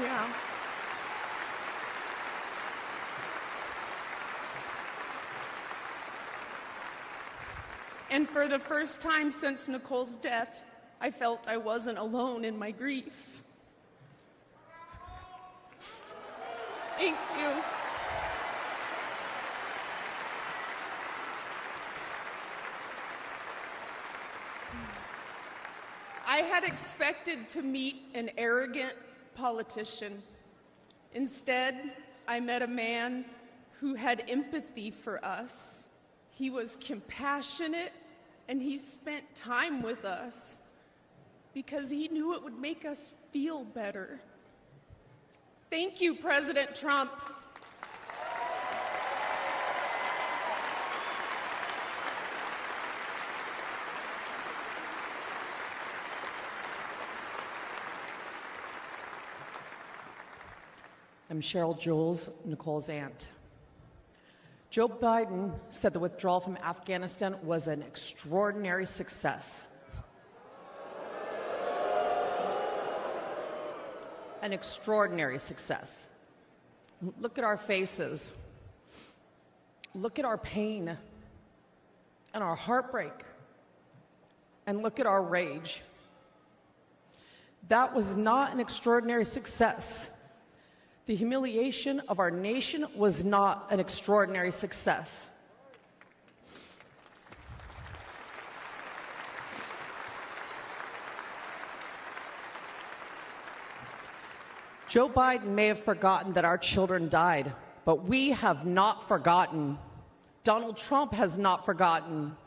Yeah. And for the first time since Nicole's death, I felt I wasn't alone in my grief. Thank you. I had expected to meet an arrogant politician. Instead, I met a man who had empathy for us. He was compassionate, and he spent time with us because he knew it would make us feel better. Thank you, President Trump. I'm Cheryl Jules, Nicole's aunt. Joe Biden said the withdrawal from Afghanistan was an extraordinary success. An extraordinary success. Look at our faces. Look at our pain and our heartbreak. And look at our rage. That was not an extraordinary success. The humiliation of our nation was not an extraordinary success. Joe Biden may have forgotten that our children died, but we have not forgotten. Donald Trump has not forgotten.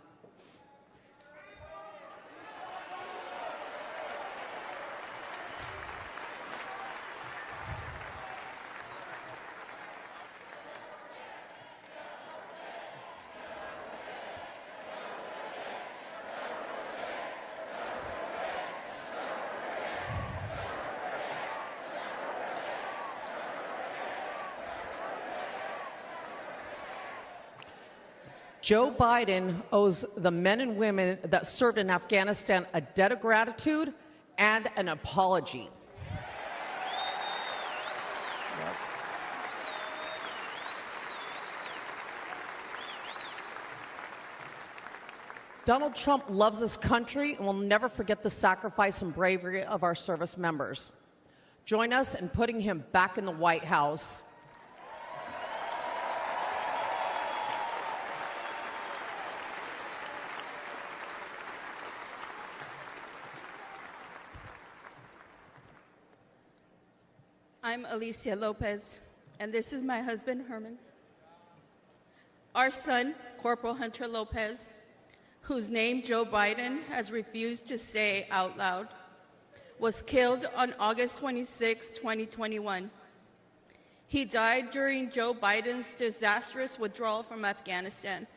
Joe Biden owes the men and women that served in Afghanistan a debt of gratitude and an apology. Donald Trump loves this country and will never forget the sacrifice and bravery of our service members. Join us in putting him back in the White House. I'm Alicia Lopez, and this is my husband, Herman. Our son, Corporal Hunter Lopez, whose name Joe Biden has refused to say out loud, was killed on August 26, 2021. He died during Joe Biden's disastrous withdrawal from Afghanistan.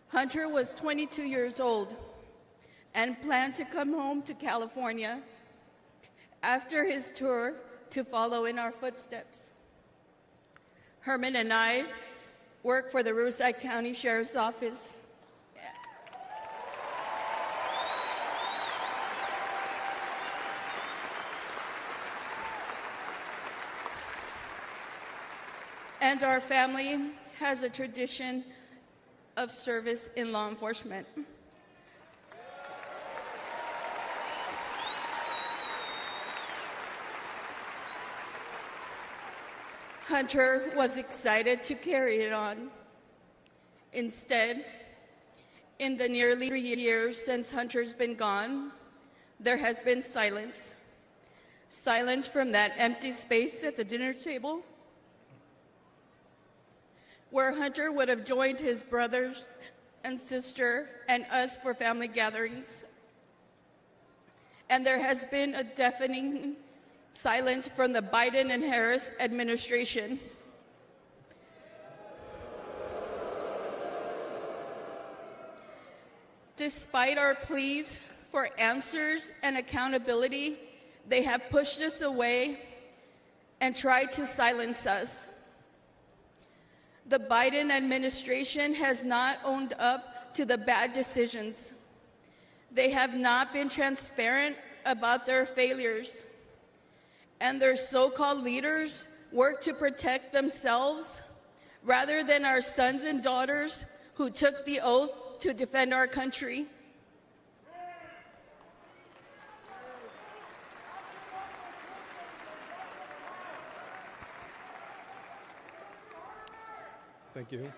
Hunter was 22 years old and planned to come home to California after his tour to follow in our footsteps. Herman and I work for the Riverside County Sheriff's Office. And our family has a tradition of service in law enforcement. Hunter was excited to carry it on. Instead, in the nearly 3 years since Hunter's been gone, there has been silence. Silence from that empty space at the dinner table, where Hunter would have joined his brothers and sister and us for family gatherings. And there has been a deafening silence from the Biden and Harris administration. Despite our pleas for answers and accountability, they have pushed us away and tried to silence us. The Biden administration has not owned up to the bad decisions. They have not been transparent about their failures. and their so-called leaders work to protect themselves rather than our sons and daughters who took the oath to defend our country? Thank you.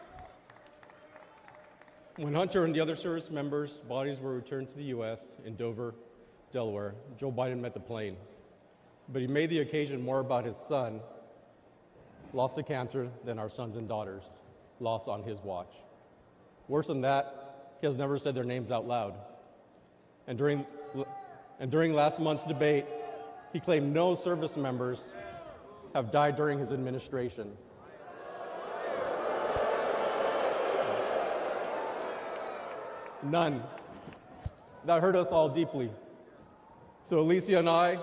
When Hunter and the other service members' bodies were returned to the U.S. in Dover, Delaware, Joe Biden met the plane. But he made the occasion more about his son, lost to cancer, than our sons and daughters, lost on his watch. Worse than that, he has never said their names out loud. And during last month's debate, he claimed no service members have died during his administration. None. That hurt us all deeply. So Alicia and I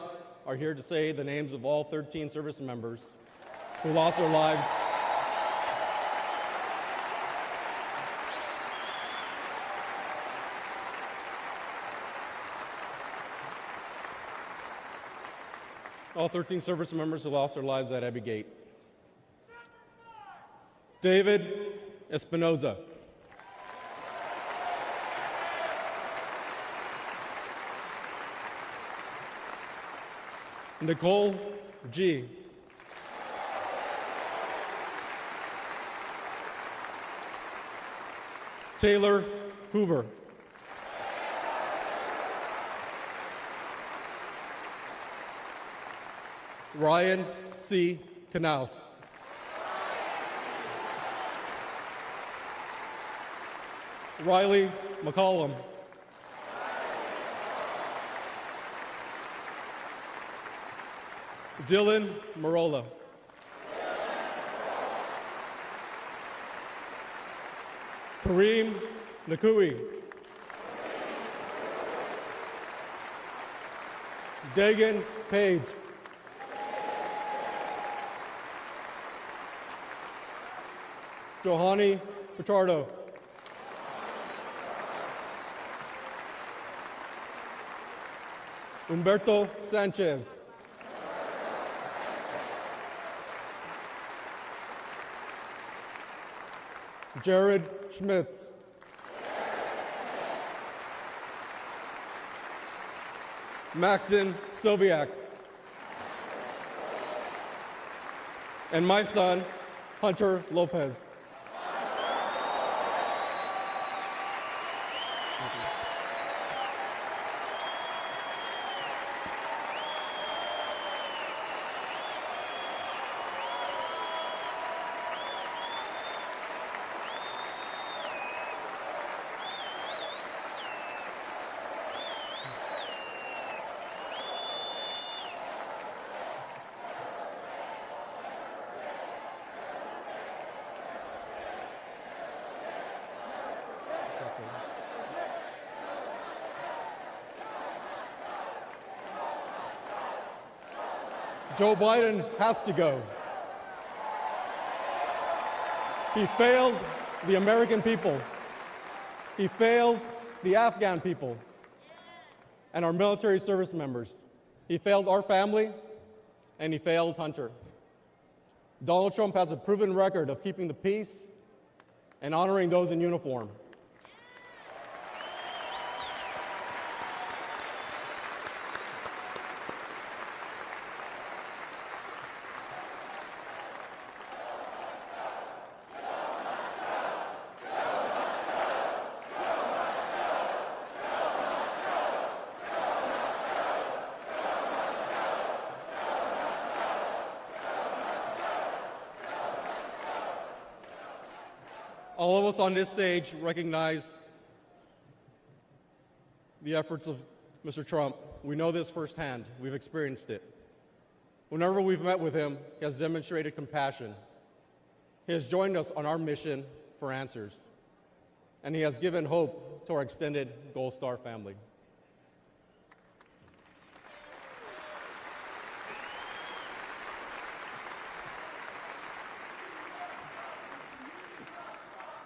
are here to say the names of all 13 service members who lost their lives all 13 service members who lost their lives at Abbey Gate. David Espinoza. Nicole G. Taylor Hoover. Ryan C. Knaus. Riley McCollum. Dylan Marola. Kareem Nakui. Dagan Page. Johanny Pichardo. Humberto Sanchez. Jared Schmitz. Maxon Soviak. And my son, Hunter Lopez. Joe Biden has to go. He failed the American people. He failed the Afghan people and our military service members. He failed our family, and he failed Hunter. Donald Trump has a proven record of keeping the peace and honoring those in uniform. All of us on this stage recognize the efforts of Mr. Trump. We know this firsthand. We've experienced it. Whenever we've met with him, he has demonstrated compassion. He has joined us on our mission for answers, and he has given hope to our extended Gold Star family.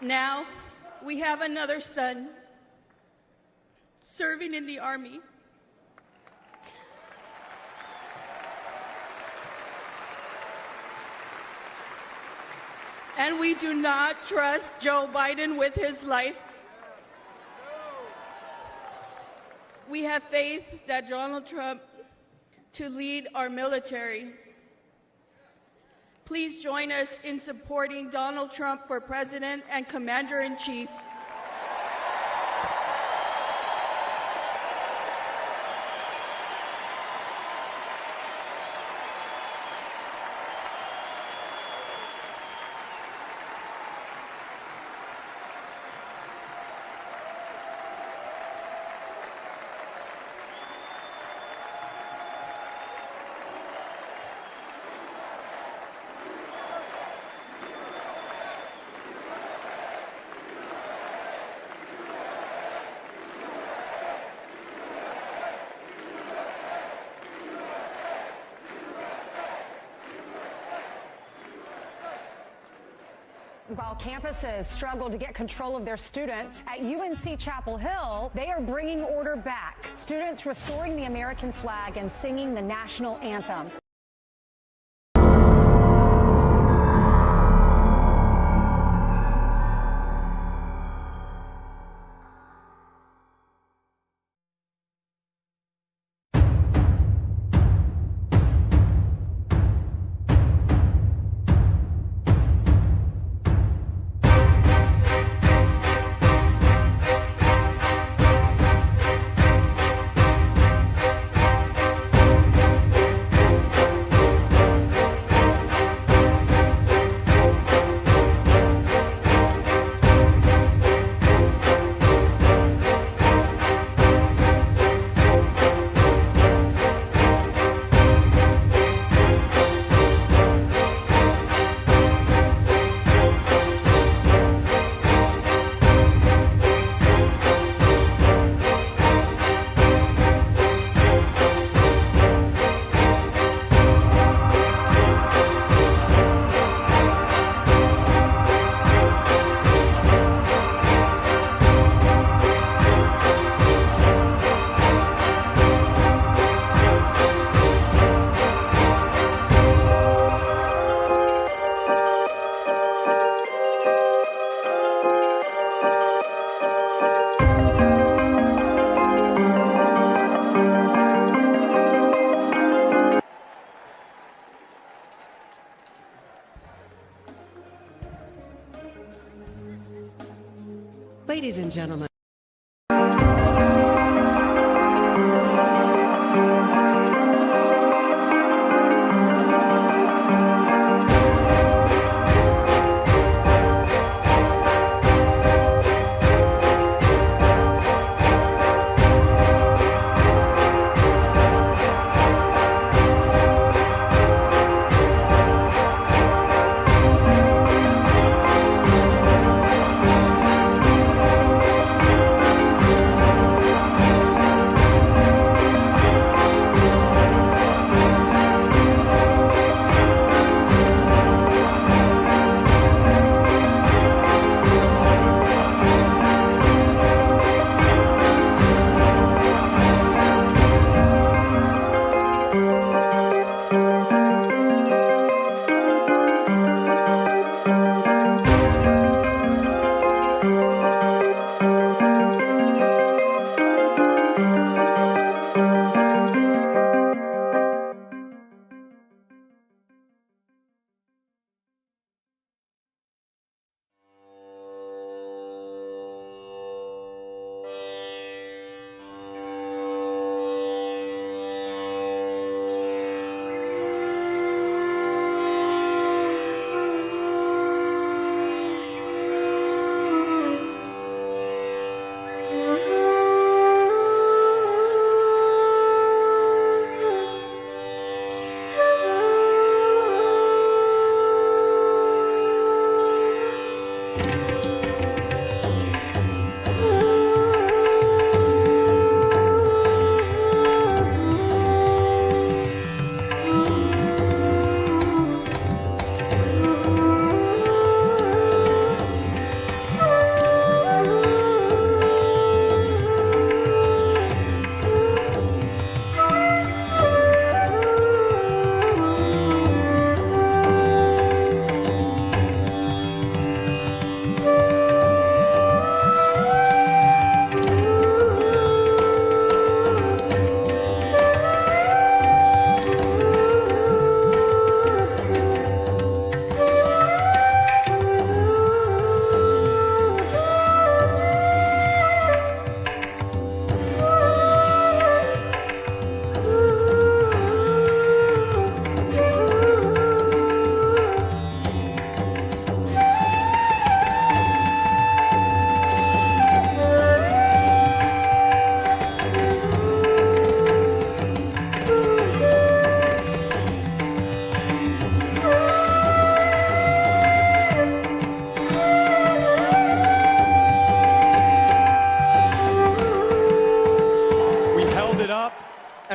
Now, we have another son serving in the Army. And we do not trust Joe Biden with his life. We have faith that Donald Trump to lead our military. Please join us in supporting Donald Trump for President and Commander-in-Chief. While campuses struggle to get control of their students, at UNC Chapel Hill, they are bringing order back. Students restoring the American flag and singing the national anthem. Ladies and gentlemen.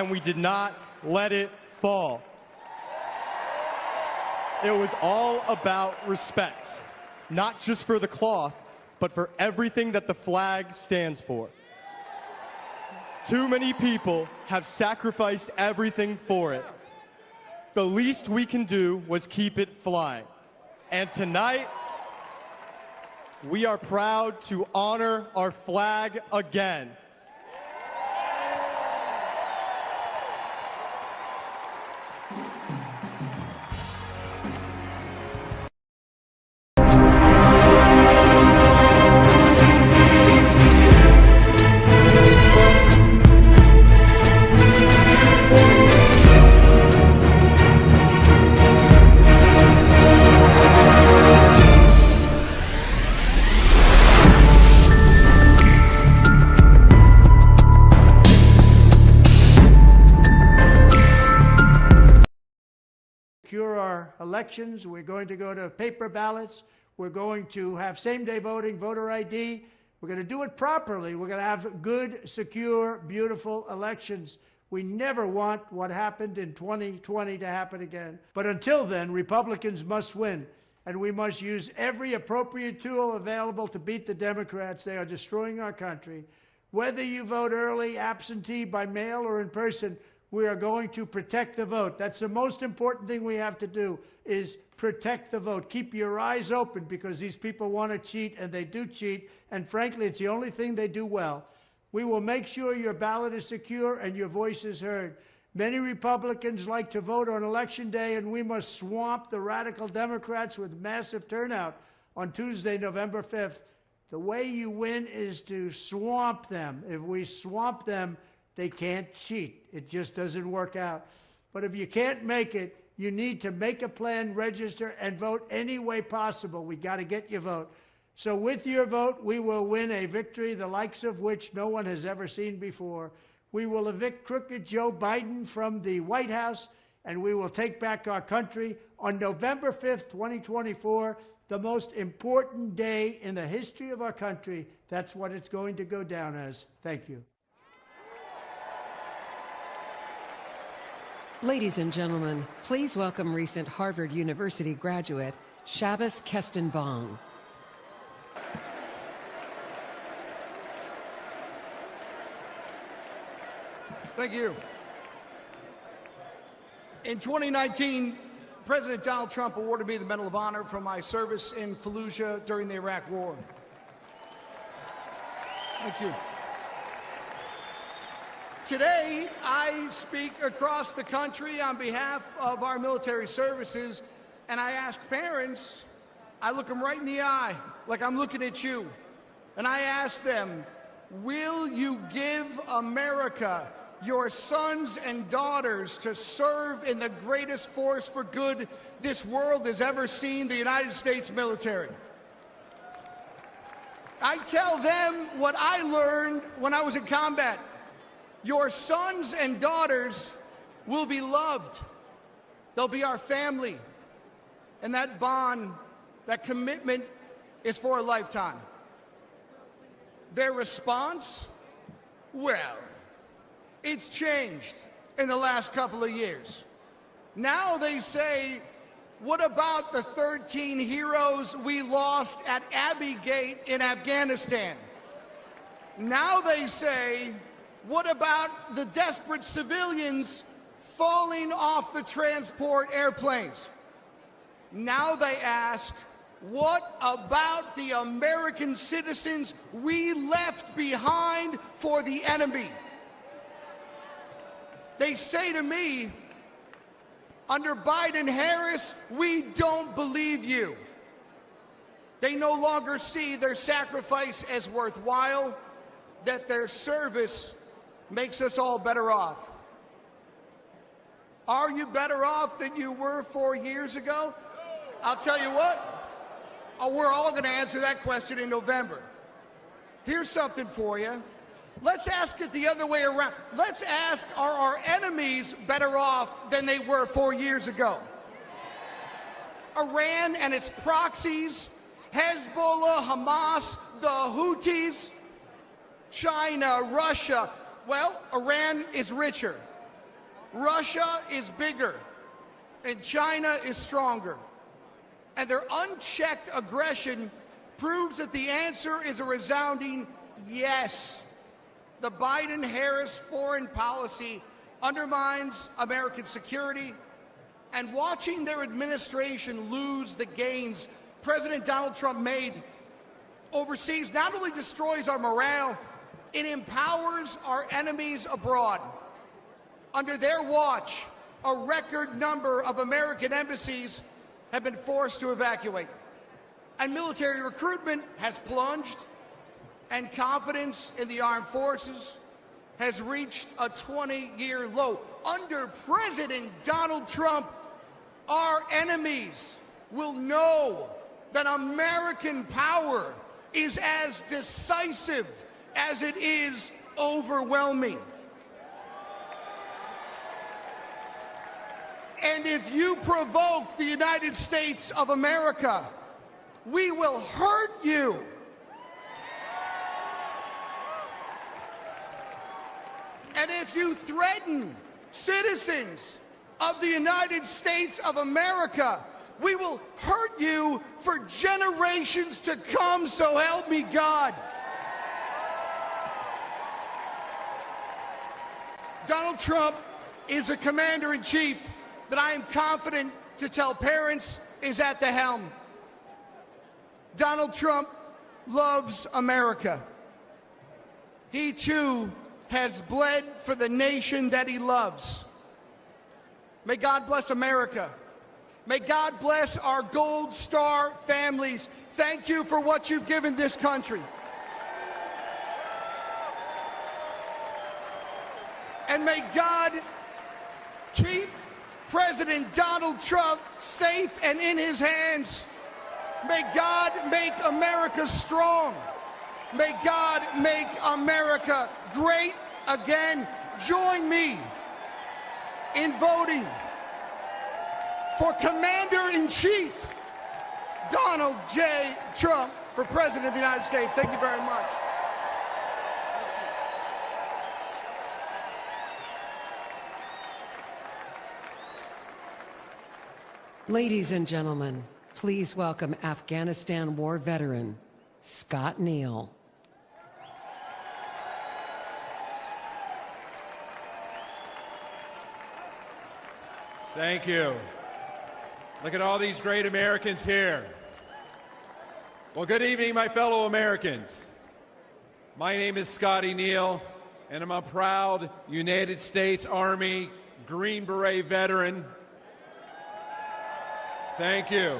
and we did not let it fall. It was all about respect, not just for the cloth, but for everything that the flag stands for. Too many people have sacrificed everything for it. The least we can do was keep it flying. And tonight, we are proud to honor our flag again. Secure our elections. We're going to go to paper ballots. We're going to have same-day voting, voter ID. We're going to do it properly. We're going to have good, secure, beautiful elections. We never want what happened in 2020 to happen again. But until then, Republicans must win, and we must use every appropriate tool available to beat the Democrats. They are destroying our country. Whether you vote early, absentee, by mail, or in person, we are going to protect the vote. That's the most important thing we have to do, is protect the vote. Keep your eyes open, because these people want to cheat, and they do cheat, and frankly, it's the only thing they do well. We will make sure your ballot is secure and your voice is heard. Many Republicans like to vote on Election Day, and we must swamp the radical Democrats with massive turnout on Tuesday, November 5th. The way you win is to swamp them. If we swamp them, they can't cheat. It just doesn't work out. But if you can't make it, you need to make a plan, register, and vote any way possible. We got to get your vote. So with your vote, we will win a victory the likes of which no one has ever seen before. We will evict crooked Joe Biden from the White House, and we will take back our country on November 5th, 2024, the most important day in the history of our country. That's what it's going to go down as. Thank you. Ladies and gentlemen, please welcome recent Harvard University graduate, Shabbos Kestenbaum. Thank you. In 2019, President Donald Trump awarded me the Medal of Honor for my service in Fallujah during the Iraq War. Thank you. Today, I speak across the country on behalf of our military services, and I ask parents, I look them right in the eye, like I'm looking at you, and I ask them, will you give America your sons and daughters to serve in the greatest force for good this world has ever seen, the United States military? I tell them what I learned when I was in combat. Your sons and daughters will be loved. They'll be our family. And that bond, that commitment is for a lifetime. Their response? Well, it's changed in the last couple of years. Now they say, what about the 13 heroes we lost at Abbey Gate in Afghanistan? Now they say, what about the desperate civilians falling off the transport airplanes? Now they ask, what about the American citizens we left behind for the enemy? They say to me, under Biden-Harris, we don't believe you. They no longer see their sacrifice as worthwhile, that their service makes us all better off. Are you better off than you were 4 years ago? I'll tell you what, we're all going to answer that question in November. Here's something for you. Let's ask it the other way around. Let's ask, are our enemies better off than they were 4 years ago? Iran and its proxies, Hezbollah, Hamas, the Houthis, China, Russia. Well, Iran is richer. Russia is bigger and China is stronger. And their unchecked aggression proves that the answer is a resounding yes. The Biden-Harris foreign policy undermines American security, and watching their administration lose the gains President Donald Trump made overseas not only destroys our morale, it empowers our enemies abroad. Under their watch, a record number of American embassies have been forced to evacuate. And military recruitment has plunged, and confidence in the armed forces has reached a 20-year low. Under President Donald Trump, our enemies will know that American power is as decisive as it is overwhelming. And if you provoke the United States of America, we will hurt you. And if you threaten citizens of the United States of America, we will hurt you for generations to come, so help me God. Donald Trump is a commander-in-chief that I am confident to tell parents is at the helm. Donald Trump loves America. He too has bled for the nation that he loves. May God bless America. May God bless our Gold Star families. Thank you for what you've given this country. And may God keep President Donald Trump safe and in his hands. May God make America strong. May God make America great again. Join me in voting for Commander-in-Chief Donald J. Trump for President of the United States. Thank you very much. Ladies and gentlemen, please welcome Afghanistan war veteran, Scott Neal. Thank you. Look at all these great Americans here. Well, good evening, my fellow Americans. My name is Scotty Neal, and I'm a proud United States Army Green Beret veteran. Thank you.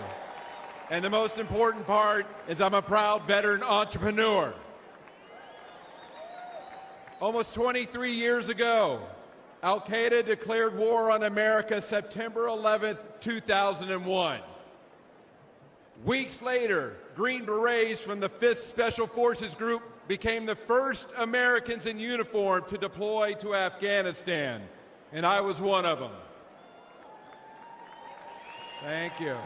And the most important part is I'm a proud veteran entrepreneur. Almost 23 years ago, Al-Qaeda declared war on America September 11th, 2001. Weeks later, Green Berets from the 5th Special Forces Group became the first Americans in uniform to deploy to Afghanistan, and I was one of them. Thank you.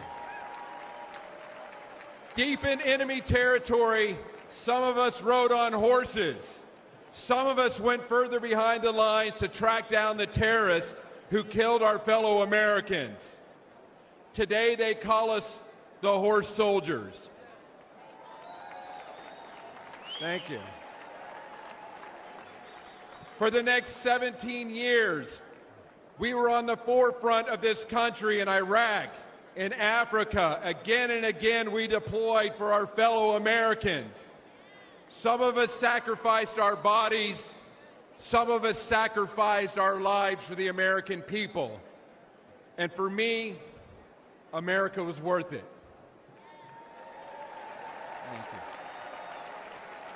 Deep in enemy territory, some of us rode on horses. Some of us went further behind the lines to track down the terrorists who killed our fellow Americans. Today they call us the horse soldiers. Thank you. For the next 17 years, we were on the forefront of this country in Iraq, in Africa. Again and again we deployed for our fellow Americans. Some of us sacrificed our bodies. Some of us sacrificed our lives for the American people. And for me, America was worth it. Thank you.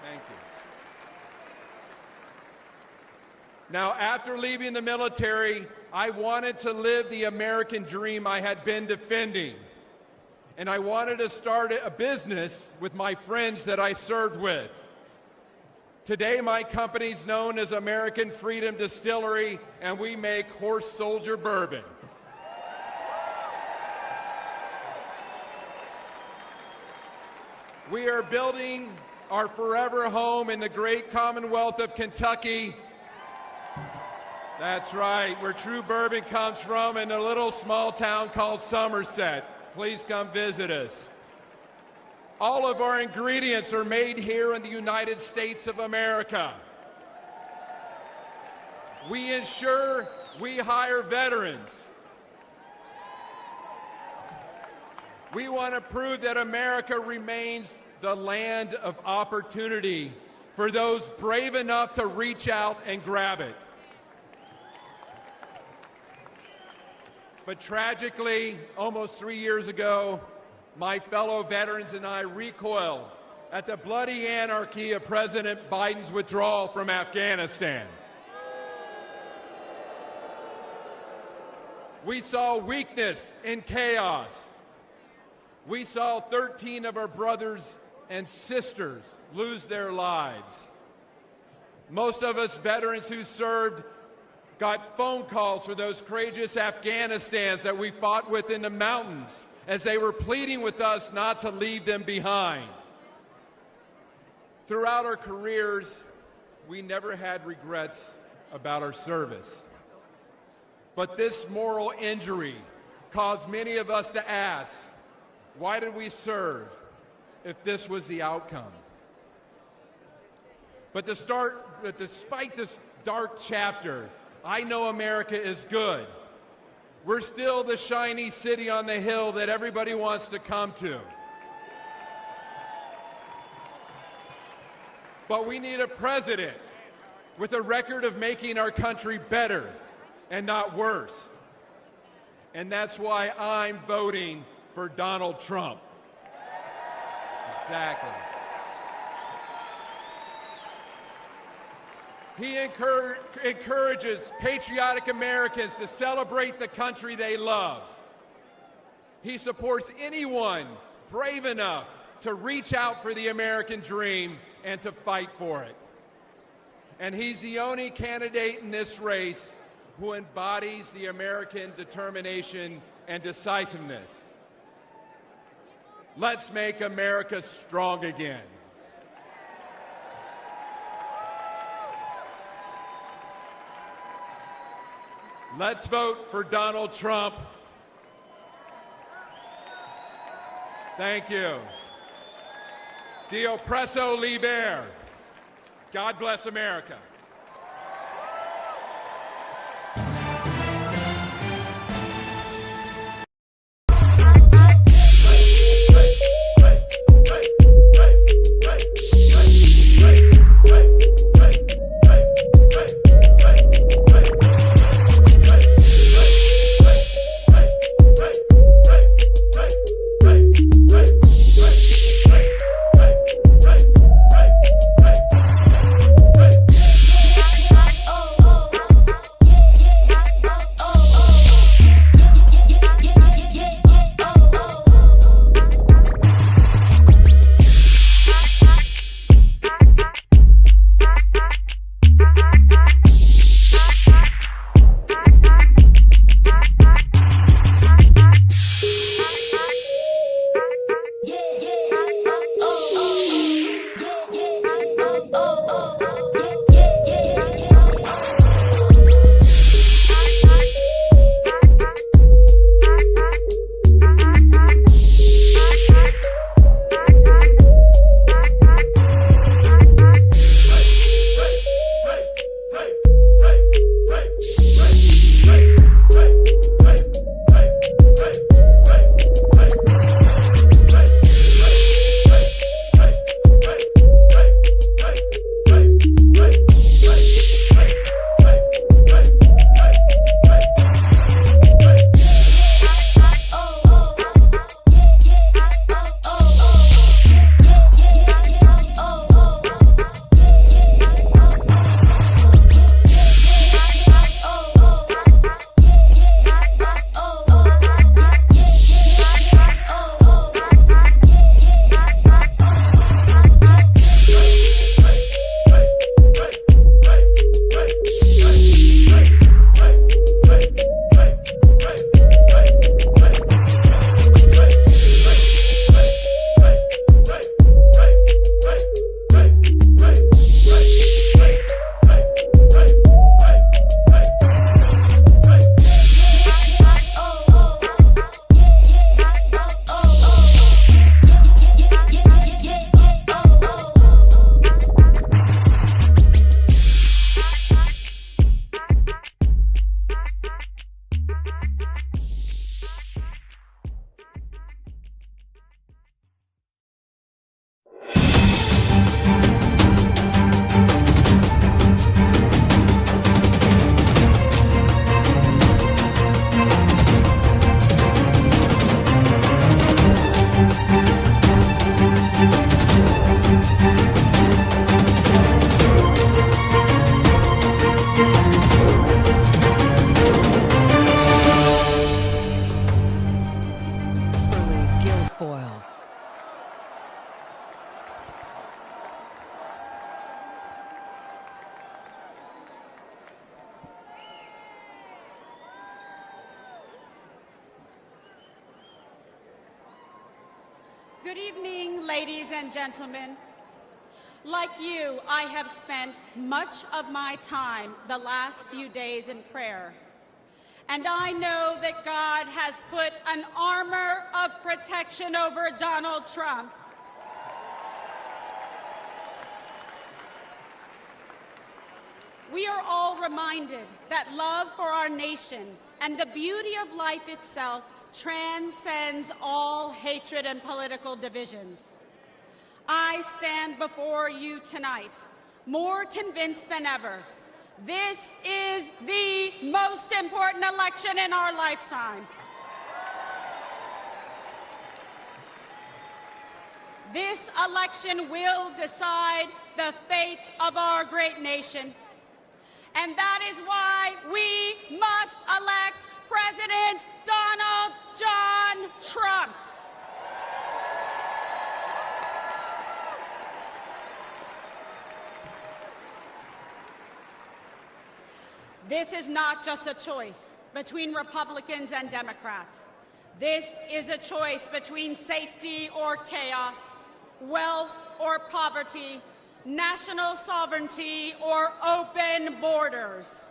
Thank you. Now, after leaving the military, I wanted to live the American dream I had been defending. And I wanted to start a business with my friends that I served with. Today, my company's known as American Freedom Distillery, and we make horse soldier bourbon. We are building our forever home in the great Commonwealth of Kentucky. That's right, where true bourbon comes from, in a little small town called Somerset. Please come visit us. All of our ingredients are made here in the United States of America. We ensure we hire veterans. We want to prove that America remains the land of opportunity for those brave enough to reach out and grab it. But tragically, almost 3 years ago, my fellow veterans and I recoiled at the bloody anarchy of President Biden's withdrawal from Afghanistan. We saw weakness and chaos. We saw 13 of our brothers and sisters lose their lives. Most of us veterans who served got phone calls for those courageous Afghanistans that we fought with in the mountains as they were pleading with us not to leave them behind. Throughout our careers, we never had regrets about our service. But this moral injury caused many of us to ask, why did we serve if this was the outcome? But despite this dark chapter, I know America is good. We're still the shiny city on the hill that everybody wants to come to. But we need a president with a record of making our country better and not worse. And that's why I'm voting for Donald Trump. Exactly. He encourages patriotic Americans to celebrate the country they love. He supports anyone brave enough to reach out for the American dream and to fight for it. And he's the only candidate in this race who embodies the American determination and decisiveness. Let's make America strong again. Let's vote for Donald Trump. Thank you. The oppresso liber. God bless America. Good evening, ladies and gentlemen. Like you, I have spent much of my time the last few days in prayer. And I know that God has put an armor of protection over Donald Trump. We are all reminded that love for our nation and the beauty of life itself transcends all hatred and political divisions. I stand before you tonight more convinced than ever. This is the most important election in our lifetime. This election will decide the fate of our great nation. And that is why we must elect President Donald John Trump. This is not just a choice between Republicans and Democrats. This is a choice between safety or chaos, wealth or poverty, national sovereignty or open borders.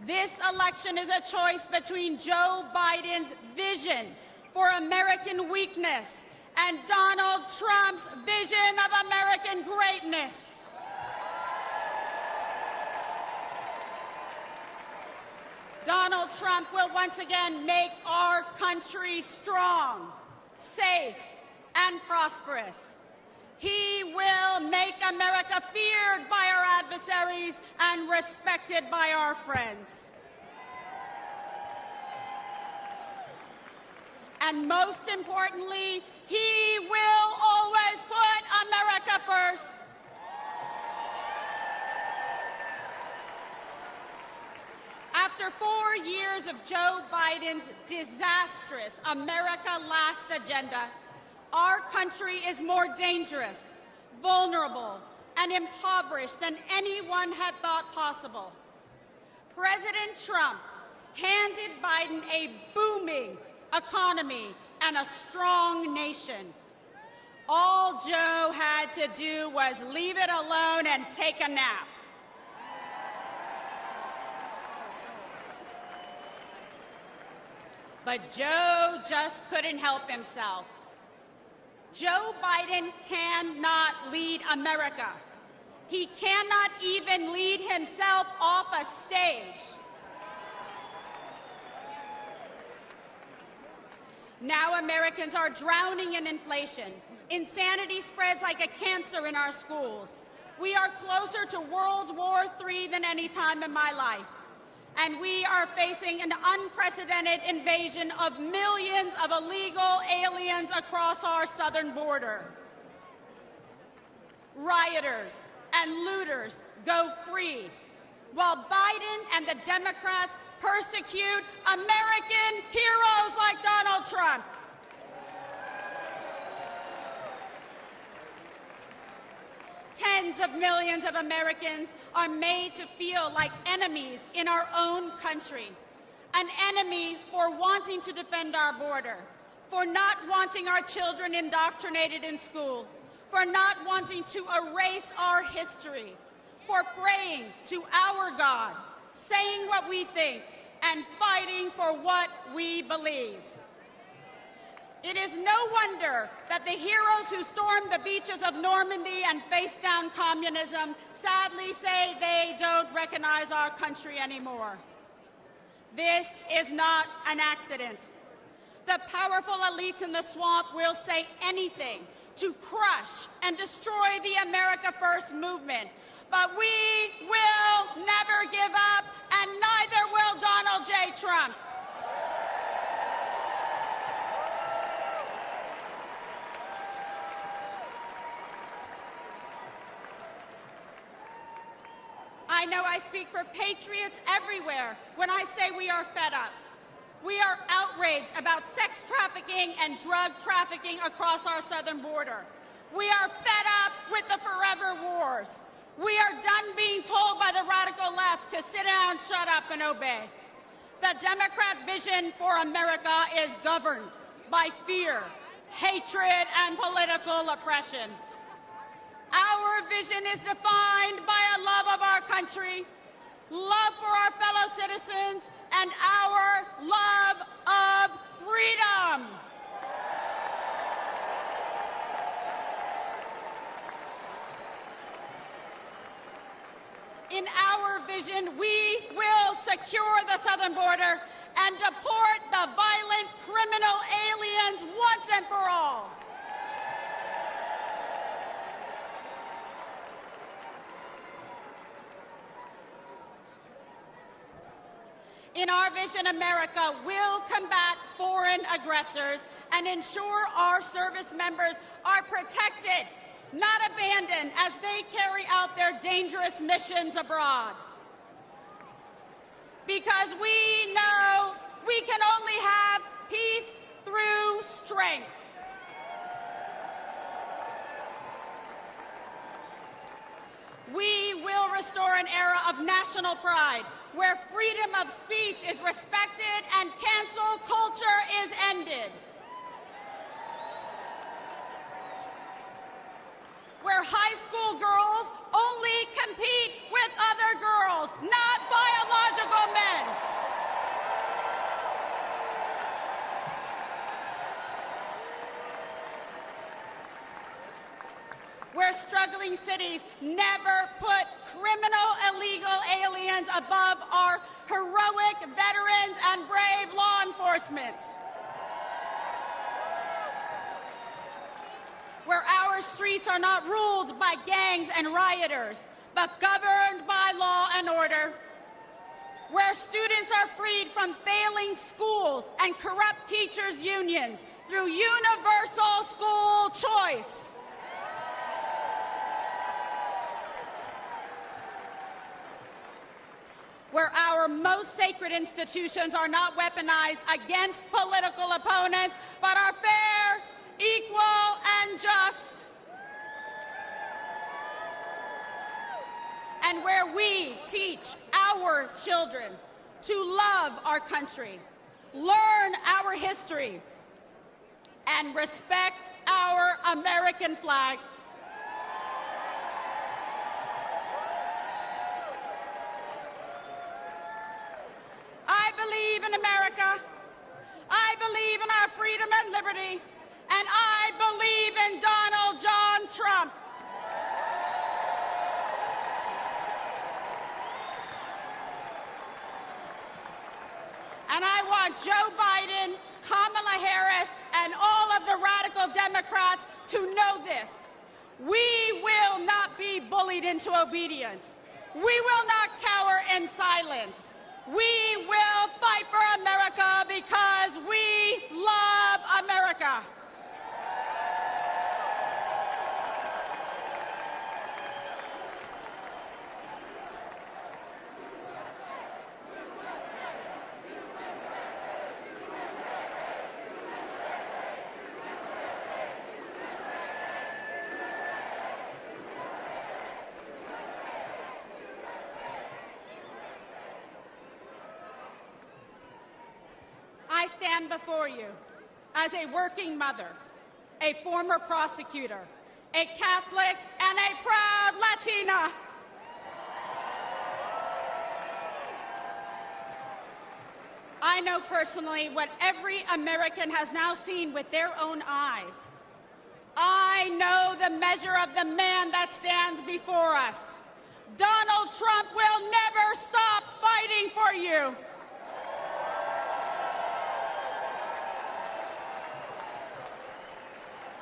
This election is a choice between Joe Biden's vision for American weakness and Donald Trump's vision of American greatness. Donald Trump will once again make our country strong, safe, and prosperous. He will make America feared by our adversaries and respected by our friends. And most importantly, he will always put America first. After 4 years of Joe Biden's disastrous America Last agenda, our country is more dangerous, vulnerable, and impoverished than anyone had thought possible. President Trump handed Biden a booming economy and a strong nation. All Joe had to do was leave it alone and take a nap. But Joe just couldn't help himself. Joe Biden cannot lead America. He cannot even lead himself off a stage. Now Americans are drowning in inflation. Insanity spreads like a cancer in our schools. We are closer to World War III than any time in my life. And we are facing an unprecedented invasion of millions of illegal aliens across our southern border. Rioters and looters go free, while Biden and the Democrats persecute American heroes like Donald Trump. Tens of millions of Americans are made to feel like enemies in our own country. An enemy for wanting to defend our border, for not wanting our children indoctrinated in school, for not wanting to erase our history, for praying to our God, saying what we think, and fighting for what we believe. It is no wonder that the heroes who stormed the beaches of Normandy and faced down communism sadly say they don't recognize our country anymore. This is not an accident. The powerful elites in the swamp will say anything to crush and destroy the America First movement. But we will never give up, and neither will Donald J. Trump. I know I speak for patriots everywhere when I say we are fed up. We are outraged about sex trafficking and drug trafficking across our southern border. We are fed up with the forever wars. We are done being told by the radical left to sit down, shut up, and obey. The Democrat vision for America is governed by fear, hatred, and political oppression. Our vision is defined by a love of our country, love for our fellow citizens, and our love of freedom. In our vision, we will secure the southern border and deport the violent criminal aliens once and for all. In our vision, America will combat foreign aggressors and ensure our service members are protected, not abandoned, as they carry out their dangerous missions abroad. Because we know we can only have peace through strength. We will restore an era of national pride, where freedom of speech is respected and cancel culture is ended. Where high school girls only compete with other girls, not biological men. Where struggling cities never put criminal illegal aliens above our heroic veterans and brave law enforcement. Where our streets are not ruled by gangs and rioters, but governed by law and order. Where students are freed from failing schools and corrupt teachers' unions through universal school choice. Where our most sacred institutions are not weaponized against political opponents, but are fair, equal, and just. And where we teach our children to love our country, learn our history, and respect our American flag. I believe in America. I believe in our freedom and liberty. And I believe in Donald John Trump. And I want Joe Biden, Kamala Harris, and all of the radical Democrats to know this. We will not be bullied into obedience. We will not cower in silence. We will fight for America because we love America. I stand before you as a working mother, a former prosecutor, a Catholic, and a proud Latina. I know personally what every American has now seen with their own eyes. I know the measure of the man that stands before us. Donald Trump will never stop fighting for you.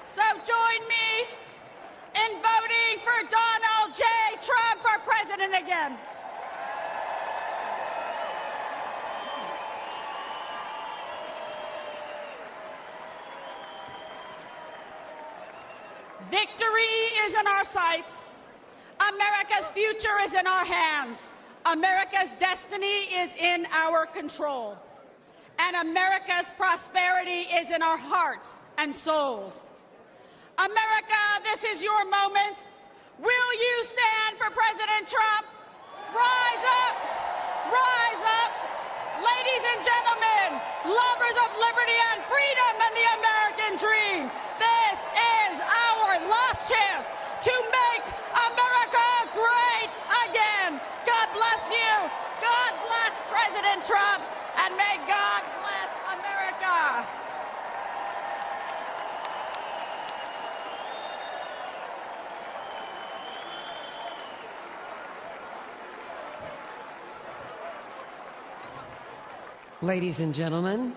So join me in voting for Donald J. Trump for president again. Victory is in our sights. America's future is in our hands. America's destiny is in our control. And America's prosperity is in our hearts and souls. America, this is your moment. Will you stand for President Trump? Rise up! Rise up! Ladies and gentlemen, lovers of liberty and freedom and the American dream, Ladies and gentlemen,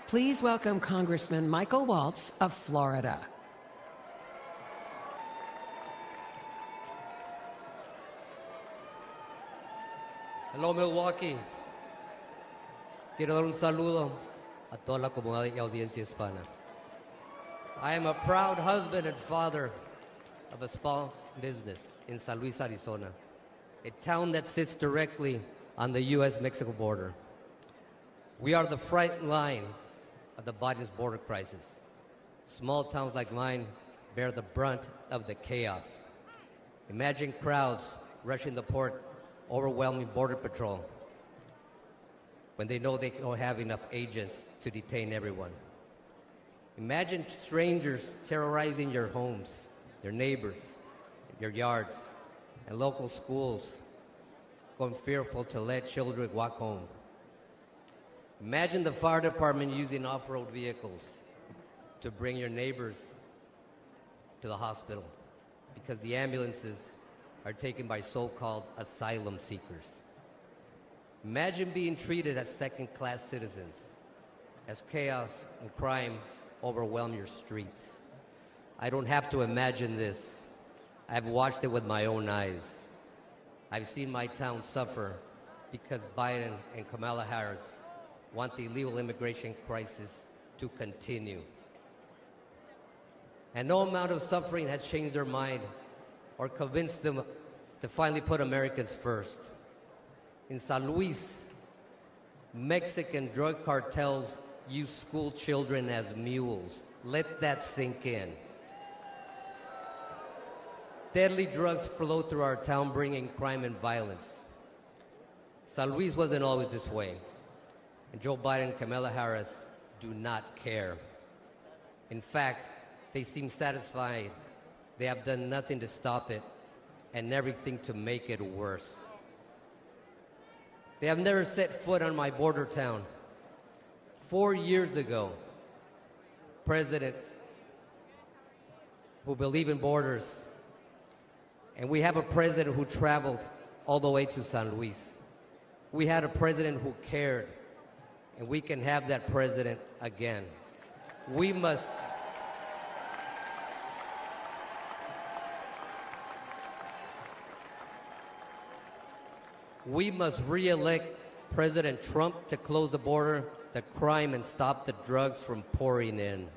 please welcome Congressman Michael Waltz of Florida. Hello, Milwaukee. Quiero dar un saludo a toda la comunidad y audiencia hispana. I am a proud husband and father of a small business in San Luis, Arizona, a town that sits directly on the U.S.-Mexico border. We are the front line of the Biden's border crisis. Small towns like mine bear the brunt of the chaos. Imagine crowds rushing the port, overwhelming Border Patrol when they know they don't have enough agents to detain everyone. Imagine strangers terrorizing your homes, your neighbors, your yards, and local schools going fearful to let children walk home. Imagine the fire department using off-road vehicles to bring your neighbors to the hospital because the ambulances are taken by so-called asylum seekers. Imagine being treated as second-class citizens, as chaos and crime overwhelm your streets. I don't have to imagine this. I've watched it with my own eyes. I've seen my town suffer because Biden and Kamala Harris want the illegal immigration crisis to continue. And no amount of suffering has changed their mind or convinced them to finally put Americans first. In San Luis, Mexican drug cartels use school children as mules. Let that sink in. Deadly drugs flow through our town, bringing crime and violence. San Luis wasn't always this way, and Joe Biden and Kamala Harris do not care. In fact, they seem satisfied. They have done nothing to stop it and everything to make it worse. They have never set foot on my border town. 4 years ago, president who believed in borders, and we have a president who traveled all the way to San Luis. We had a president who cared, and we can have that president again. We must re-elect President Trump to close the border, the crime, and stop the drugs from pouring in.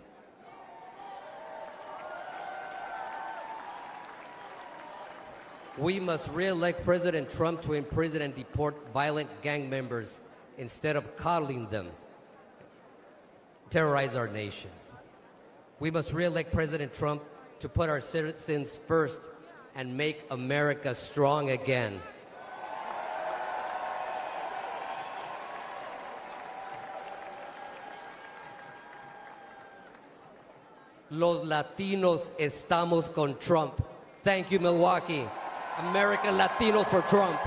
We must re-elect President Trump to imprison and deport violent gang members instead of coddling them, terrorize our nation. We must re-elect President Trump to put our citizens first and make America strong again. Los Latinos estamos con Trump. Thank you, Milwaukee. American Latinos for Trump.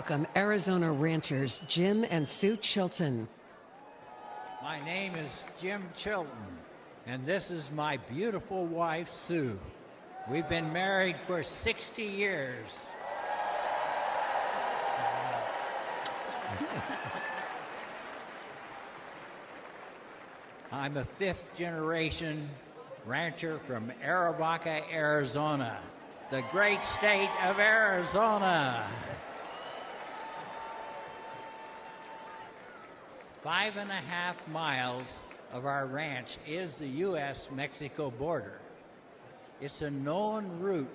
Welcome Arizona ranchers Jim and Sue Chilton. My name is Jim Chilton, and this is my beautiful wife, Sue. We've been married for 60 years. I'm a fifth-generation rancher from Arivaca, Arizona, the great state of Arizona. 5.5 miles of our ranch is the U.S.-Mexico border. It's a known route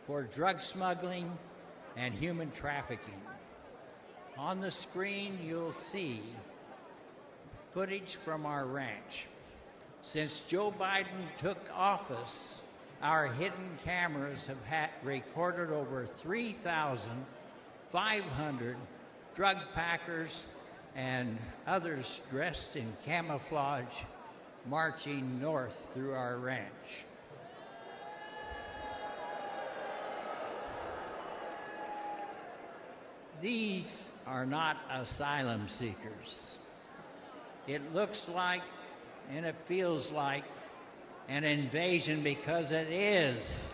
for drug smuggling and human trafficking. On the screen, you'll see footage from our ranch. Since Joe Biden took office, our hidden cameras have recorded over 3,500 drug packers and others dressed in camouflage marching north through our ranch. These are not asylum seekers. It looks like and it feels like an invasion because it is.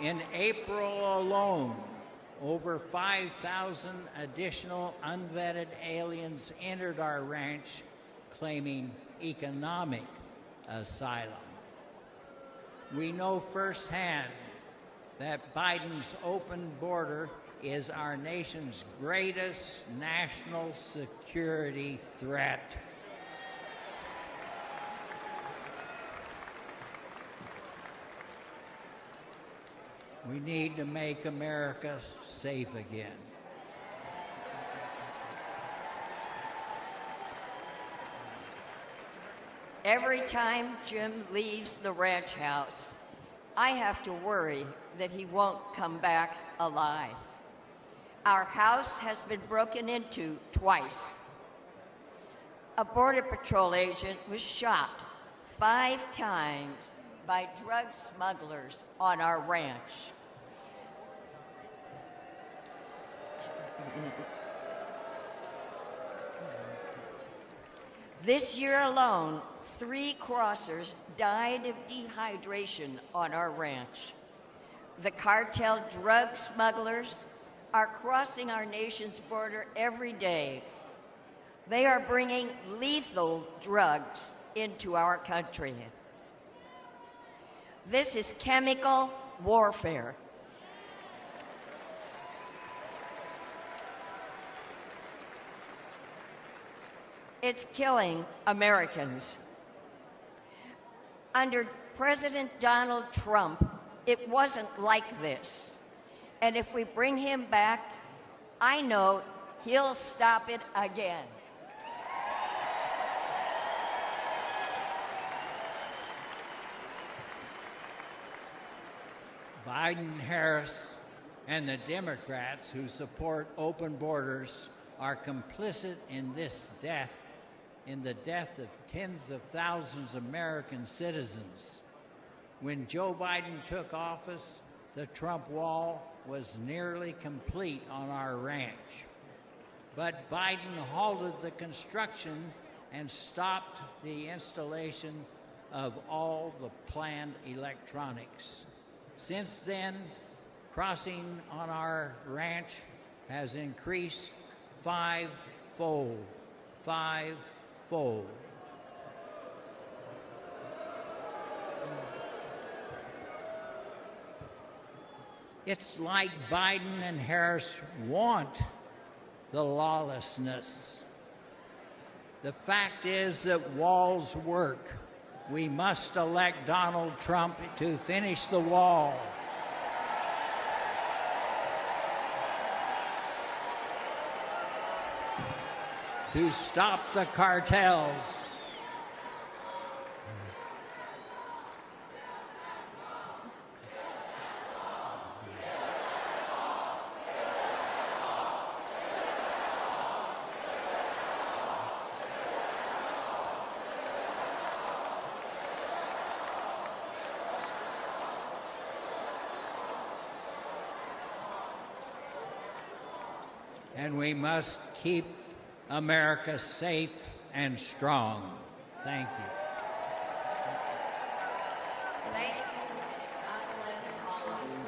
In April alone, over 5,000 additional unvetted aliens entered our ranch claiming economic asylum. We know firsthand that Biden's open border is our nation's greatest national security threat. We need to make America safe again. Every time Jim leaves the ranch house, I have to worry that he won't come back alive. Our house has been broken into twice. A Border Patrol agent was shot 5 times by drug smugglers on our ranch. This year alone, 3 crossers died of dehydration on our ranch. The cartel drug smugglers are crossing our nation's border every day. They are bringing lethal drugs into our country. This is chemical warfare. It's killing Americans. Under President Donald Trump, it wasn't like this. And if we bring him back, I know he'll stop it again. Biden, Harris, and the Democrats who support open borders are complicit in this death, in the death of tens of thousands of American citizens. When Joe Biden took office, the Trump wall was nearly complete on our ranch. But Biden halted the construction and stopped the installation of all the planned electronics. Since then, crossing on our ranch has increased 5-fold. 5-fold. It's like Biden and Harris want the lawlessness. The fact is that walls work. We must elect Donald Trump to finish the wall. To stop the cartels. and we must keep America safe and strong. Thank you. Thank you. God bless all.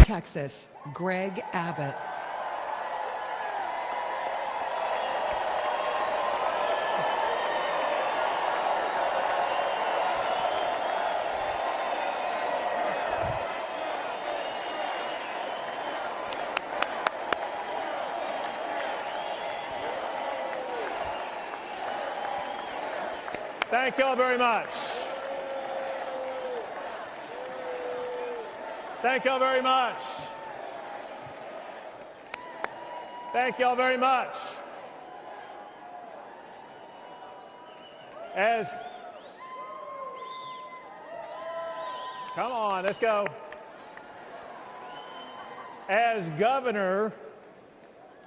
Texas, Greg Abbott. Thank y'all very much. Thank y'all very much. Thank y'all very much. Come on, let's go. As governor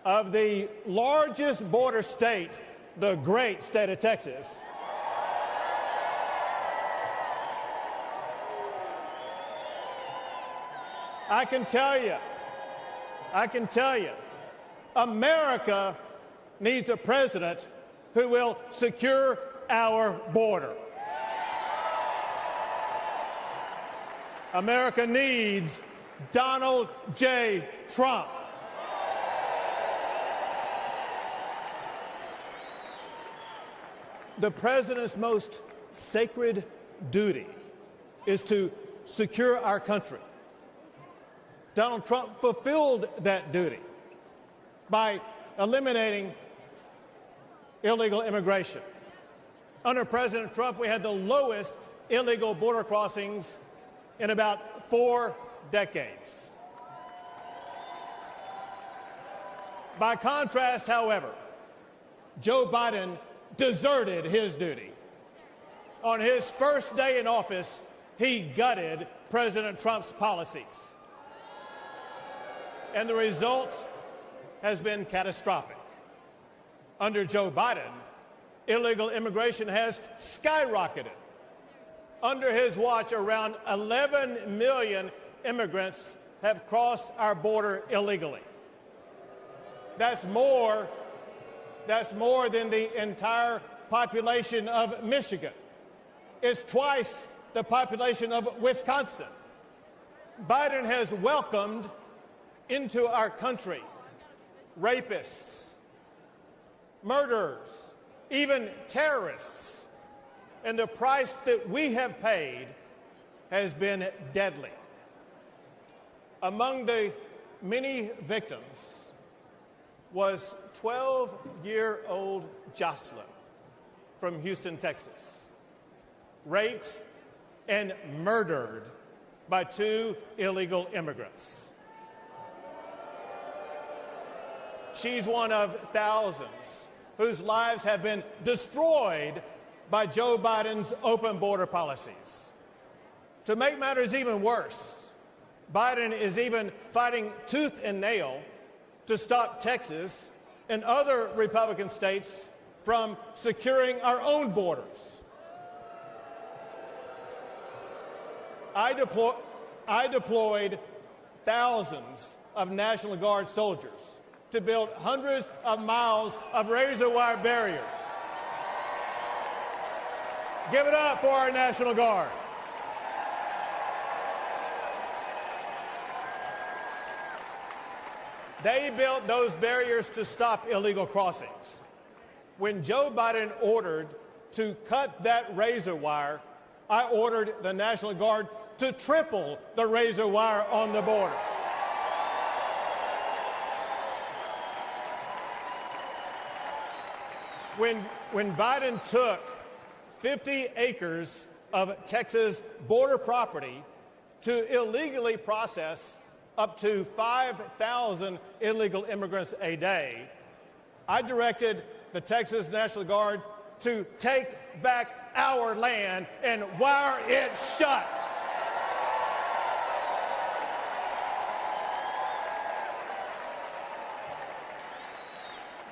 of the largest border state, the great state of Texas, I can tell you, America needs a president who will secure our border. America needs Donald J. Trump. The president's most sacred duty is to secure our country. Donald Trump fulfilled that duty by eliminating illegal immigration. Under President Trump, we had the lowest illegal border crossings in about 4 decades. By contrast, however, Joe Biden deserted his duty. On his first day in office, he gutted President Trump's policies. And the result has been catastrophic. Under Joe Biden, illegal immigration has skyrocketed. Under his watch, around 11 million immigrants have crossed our border illegally. That's more than the entire population of Michigan. It's twice the population of Wisconsin. Biden has welcomed into our country rapists, murderers, even terrorists. And the price that we have paid has been deadly. Among the many victims was 12-year-old Jocelyn from Houston, Texas, raped and murdered by 2 illegal immigrants. She's one of thousands whose lives have been destroyed by Joe Biden's open border policies. To make matters even worse, Biden is even fighting tooth and nail to stop Texas and other Republican states from securing our own borders. I deployed thousands of National Guard soldiers to build hundreds of miles of razor wire barriers. Give it up for our National Guard. They built those barriers to stop illegal crossings. when Joe Biden ordered to cut that razor wire, I ordered the National Guard to triple the razor wire on the border. When Biden took 50 acres of Texas border property to illegally process up to 5,000 illegal immigrants a day, I directed the Texas National Guard to take back our land and wire it shut.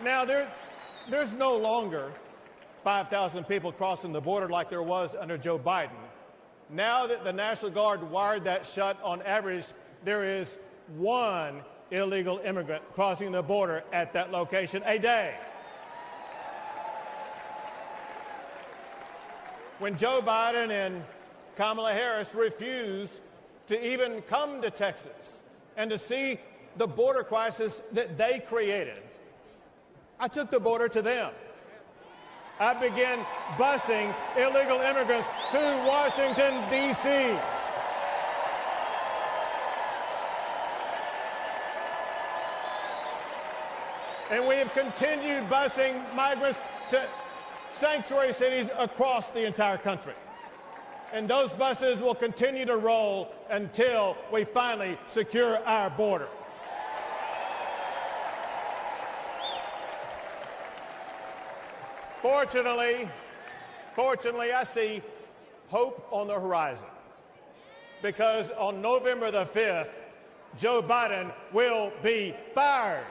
Now, there's no longer 5,000 people crossing the border like there was under Joe Biden. Now that the National Guard wired that shut, on average, there is one illegal immigrant crossing the border at that location a day. When Joe Biden and Kamala Harris refused to even come to Texas and to see the border crisis that they created, I took the border to them. I began busing illegal immigrants to Washington, D.C. And we have continued busing migrants to sanctuary cities across the entire country. And those buses will continue to roll until we finally secure our border. Fortunately, I see hope on the horizon, because on November the 5th, Joe Biden will be fired.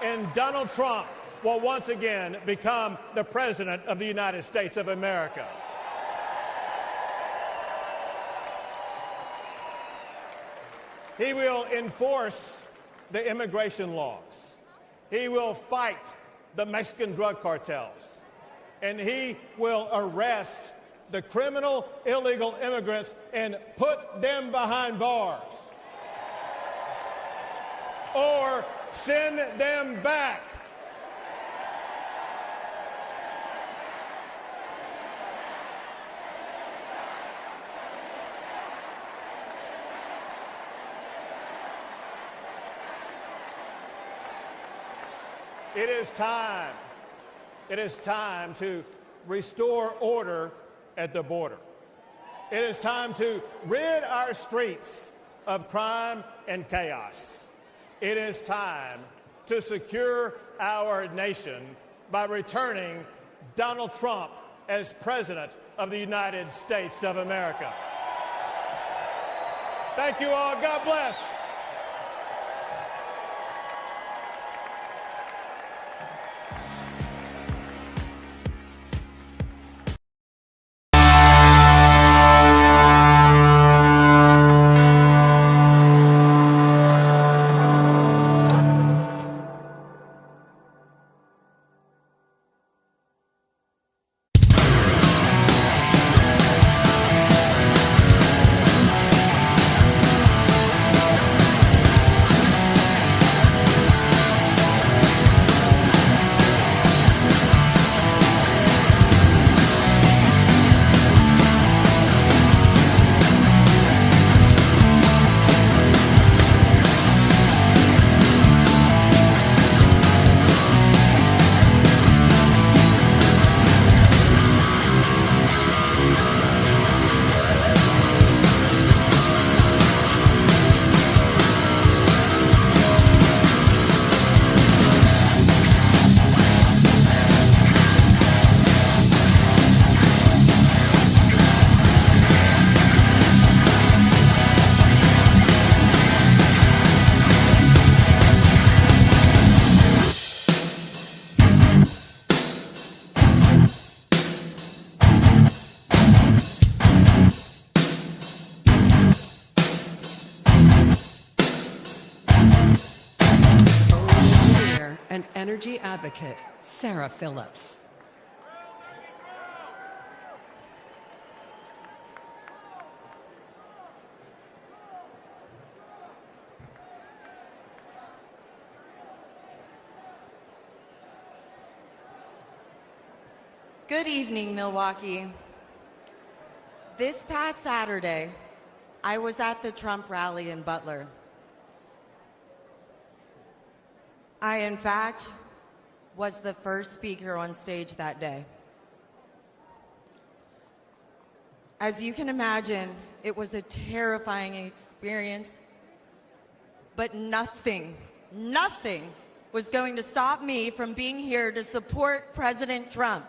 And Donald Trump will once again become the President of the United States of America. He will enforce the immigration laws. He will fight the Mexican drug cartels. And he will arrest the criminal illegal immigrants and put them behind bars. Or send them back. It is time to restore order at the border. It is time to rid our streets of crime and chaos. It is time to secure our nation by returning Donald Trump as President of the United States of America. Thank you all. God bless. and energy advocate, Sarah Phillips. Good evening, Milwaukee. This past Saturday, I was at the Trump rally in Butler. I, in fact, was the first speaker on stage that day. As you can imagine, it was a terrifying experience, but nothing was going to stop me from being here to support President Trump.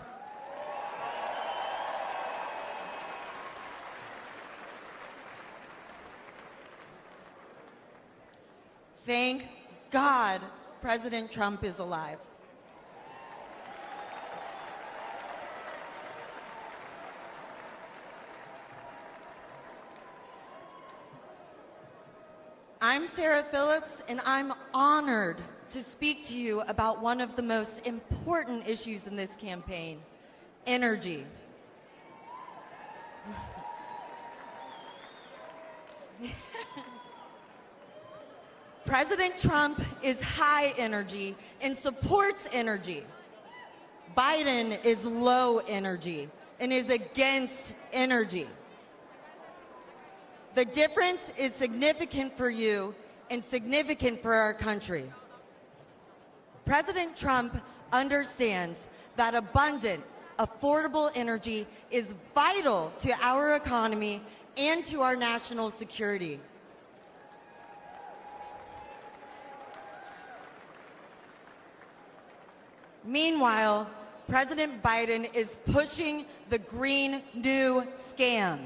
Thank God President Trump is alive. I'm Sarah Phillips, and I'm honored to speak to you about one of the most important issues in this campaign, energy. President Trump is high energy and supports energy. Biden is low energy and is against energy. The difference is significant for you and significant for our country. President Trump understands that abundant, affordable energy is vital to our economy and to our national security. Meanwhile, President Biden is pushing the Green New scam.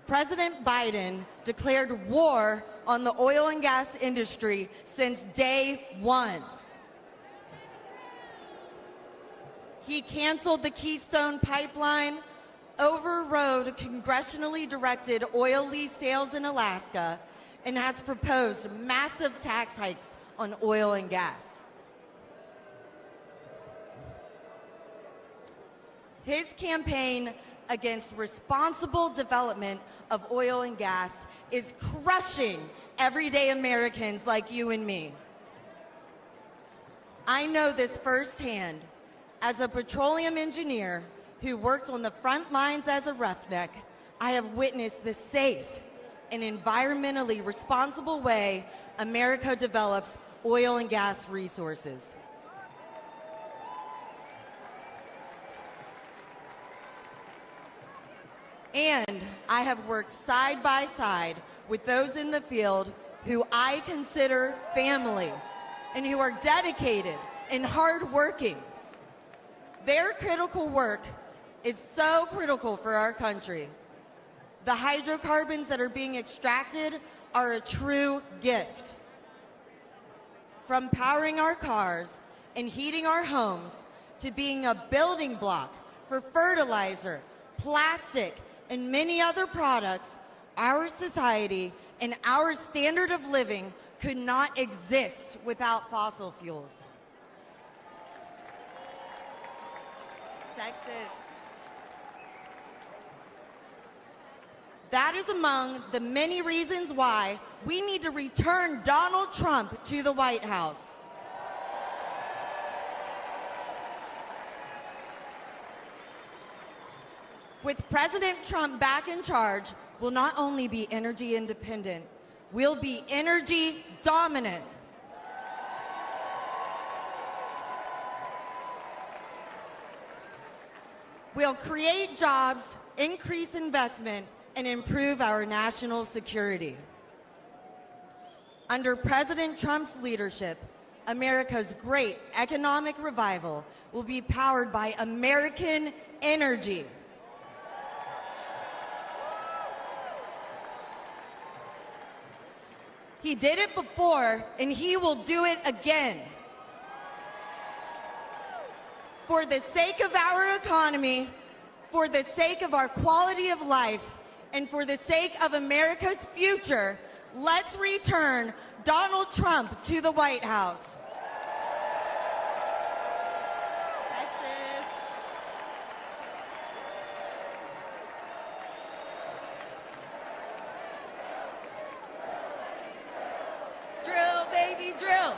President Biden declared war on the oil and gas industry since day one. He canceled the Keystone Pipeline, overrode congressionally directed oil lease sales in Alaska, and has proposed massive tax hikes on oil and gas. His campaign against responsible development of oil and gas is crushing everyday Americans like you and me. I know this firsthand as a petroleum engineer who worked on the front lines as a roughneck. I have witnessed the safe and environmentally responsible way America develops oil and gas resources. And I have worked side by side with those in the field who I consider family and who are dedicated and hardworking. Their critical work is so critical for our country. The hydrocarbons that are being extracted are a true gift. From powering our cars and heating our homes to being a building block for fertilizer, plastic, and many other products, our society and our standard of living could not exist without fossil fuels. Texas. That is among the many reasons why we need to return Donald Trump to the White House. With President Trump back in charge, we'll not only be energy independent, we'll be energy dominant. We'll create jobs, increase investment, and improve our national security. Under President Trump's leadership, America's great economic revival will be powered by American energy. He did it before, and he will do it again. For the sake of our economy, for the sake of our quality of life, and for the sake of America's future, let's return Donald Trump to the White House. Texas. Drill, baby, drill.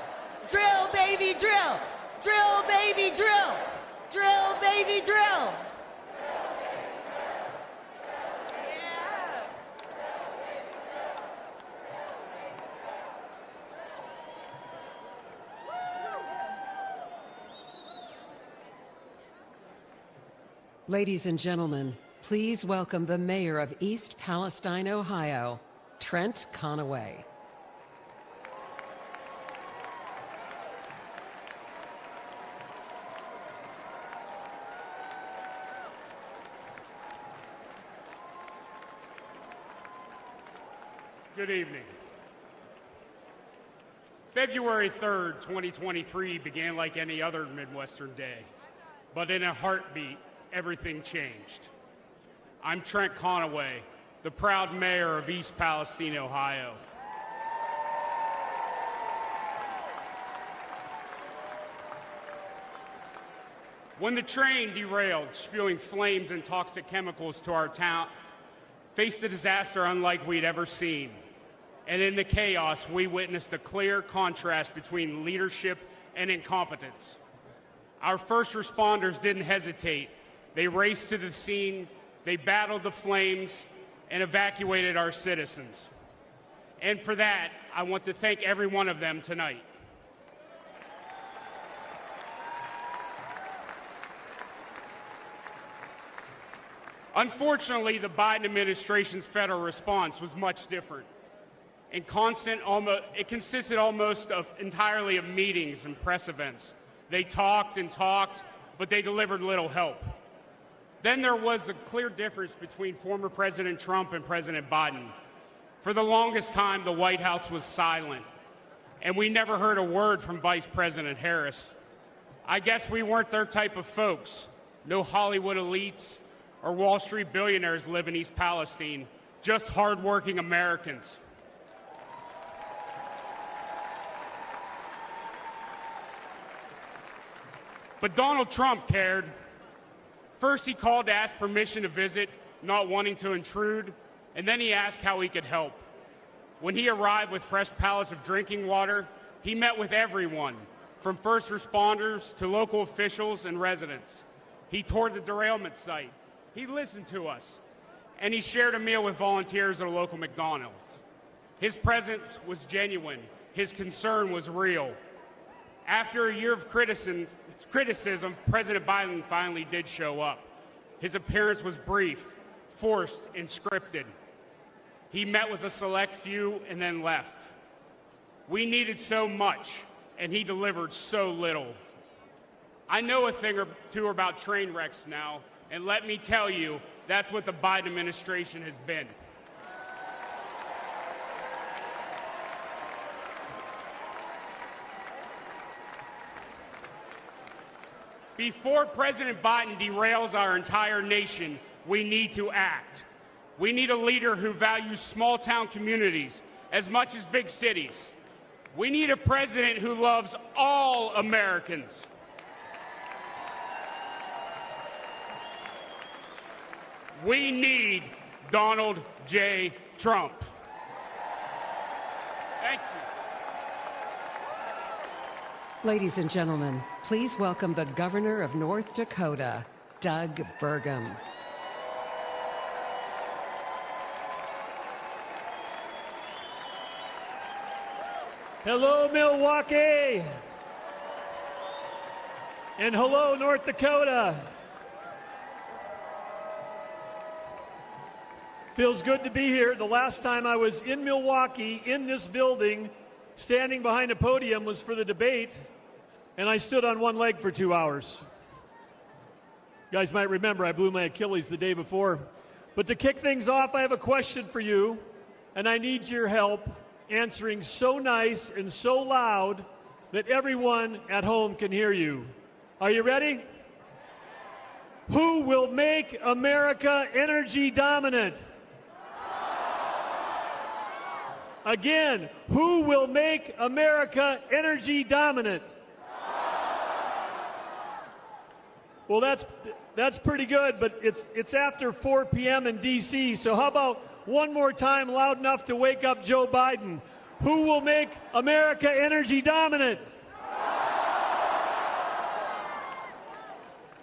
Drill, baby. baby, drill. Drill, baby, drill. Drill, baby, drill. Ladies and gentlemen, please welcome the mayor of East Palestine, Ohio, Trent Conaway. Good evening. February 3rd, 2023 began like any other Midwestern day, but in a heartbeat, everything changed. I'm Trent Conaway, the proud mayor of East Palestine, Ohio. When the train derailed, spewing flames and toxic chemicals to our town, faced a disaster unlike we'd ever seen. And in the chaos, we witnessed a clear contrast between leadership and incompetence. Our first responders didn't hesitate. They raced to the scene, they battled the flames, and evacuated our citizens. And for that, I want to thank every one of them tonight. Unfortunately, the Biden administration's federal response was much different. It consisted almost entirely of meetings and press events. They talked and talked, but they delivered little help. Then there was the clear difference between former President Trump and President Biden. For the longest time, the White House was silent, and we never heard a word from Vice President Harris. I guess we weren't their type of folks. No Hollywood elites or Wall Street billionaires live in East Palestine, just hardworking Americans. But Donald Trump cared. First, he called to ask permission to visit, not wanting to intrude, and then he asked how he could help. When he arrived with fresh pallets of drinking water, he met with everyone, from first responders to local officials and residents. He toured the derailment site. He listened to us, and he shared a meal with volunteers at a local McDonald's. His presence was genuine. His concern was real. After a year of criticism, President Biden finally did show up. His appearance was brief, forced, and scripted. He met with a select few and then left. We needed so much, and he delivered so little. I know a thing or two about train wrecks now, and let me tell you, that's what the Biden administration has been. Before President Biden derails our entire nation, we need to act. We need a leader who values small-town communities as much as big cities. We need a president who loves all Americans. We need Donald J. Trump. Thank you. Ladies and gentlemen, please welcome the Governor of North Dakota, Doug Burgum. Hello, Milwaukee. And hello, North Dakota. Feels good to be here. The last time I was in Milwaukee, in this building, standing behind a podium was for the debate, and I stood on one leg for 2 hours. You guys might remember I blew my Achilles the day before. But to kick things off, I have a question for you, and I need your help answering so nice and so loud that everyone at home can hear you. Are you ready? Who will make America energy dominant? Again, who will make America energy dominant? Well, that's pretty good, but it's after 4 p.m. in D.C., so how about one more time loud enough to wake up Joe Biden? Who will make America energy dominant?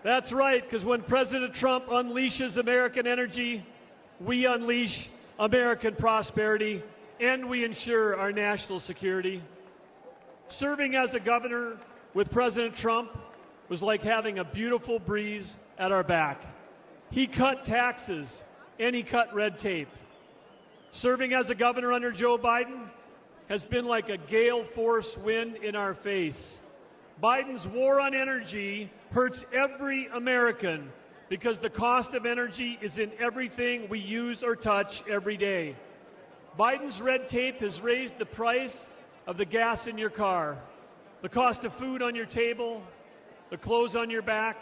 That's right, because when President Trump unleashes American energy, we unleash American prosperity, and we ensure our national security. Serving as a governor with President Trump was like having a beautiful breeze at our back. He cut taxes, and he cut red tape. Serving as a governor under Joe Biden has been like a gale force wind in our face. Biden's war on energy hurts every American because the cost of energy is in everything we use or touch every day. Biden's red tape has raised the price of the gas in your car, the cost of food on your table, the clothes on your back,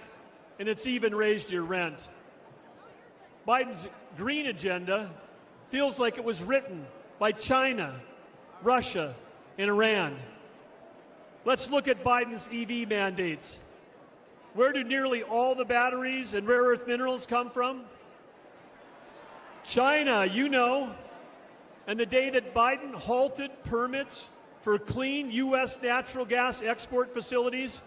and it's even raised your rent. Biden's green agenda feels like it was written by China, Russia, and Iran. Let's look at Biden's EV mandates. Where do nearly all the batteries and rare earth minerals come from? China, you know. And the day that Biden halted permits for clean U.S. natural gas export facilities,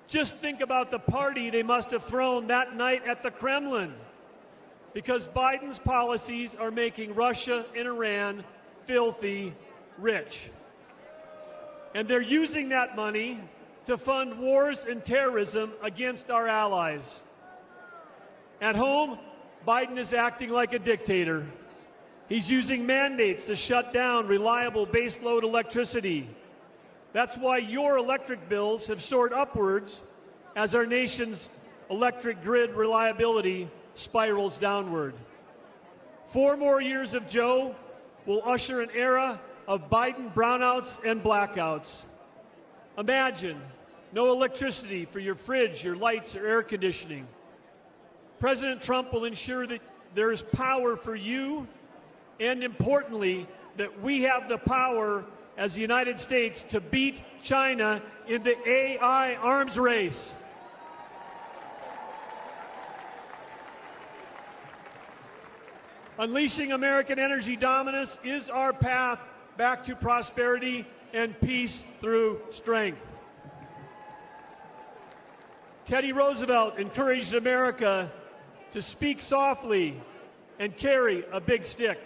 just think about the party they must have thrown that night at the Kremlin. Because Biden's policies are making Russia and Iran filthy rich. And they're using that money to fund wars and terrorism against our allies. At home, Biden is acting like a dictator. He's using mandates to shut down reliable baseload electricity. That's why your electric bills have soared upwards as our nation's electric grid reliability spirals downward. 4 more years of Joe will usher an era of Biden brownouts and blackouts. Imagine no electricity for your fridge, your lights, or air conditioning. President Trump will ensure that there is power for you, and importantly, that we have the power as the United States to beat China in the AI arms race. Unleashing American energy dominance is our path back to prosperity and peace through strength. Teddy Roosevelt encouraged America to speak softly and carry a big stick.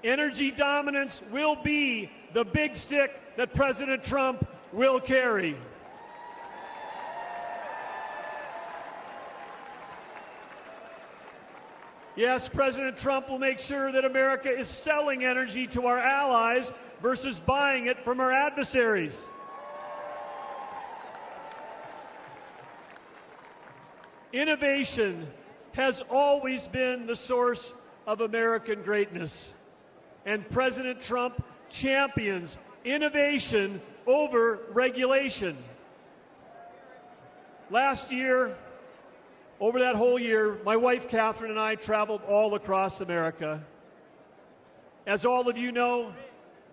Energy dominance will be the big stick that President Trump will carry. Yes, President Trump will make sure that America is selling energy to our allies versus buying it from our adversaries. Innovation has always been the source of American greatness, and President Trump champions innovation over regulation. Last year, over that whole year, my wife Catherine and I traveled all across America. As all of you know,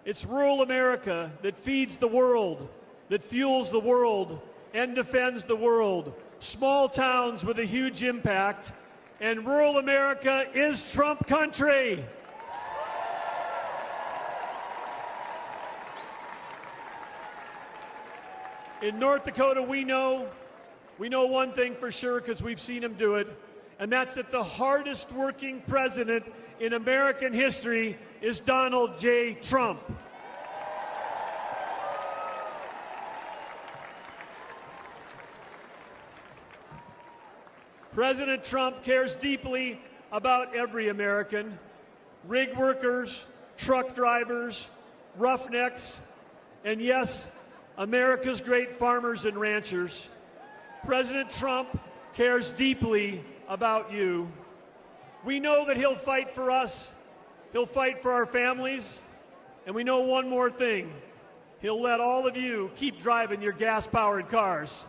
it's rural America that feeds the world, that fuels the world, and defends the world. Small towns with a huge impact, and rural America is Trump country. In North Dakota, we know one thing for sure because we've seen him do it, and that's that the hardest working president in American history is Donald J. Trump. President Trump cares deeply about every American, rig workers, truck drivers, roughnecks, and yes, America's great farmers and ranchers. President Trump cares deeply about you. We know that he'll fight for us, he'll fight for our families, and we know one more thing. He'll let all of you keep driving your gas-powered cars.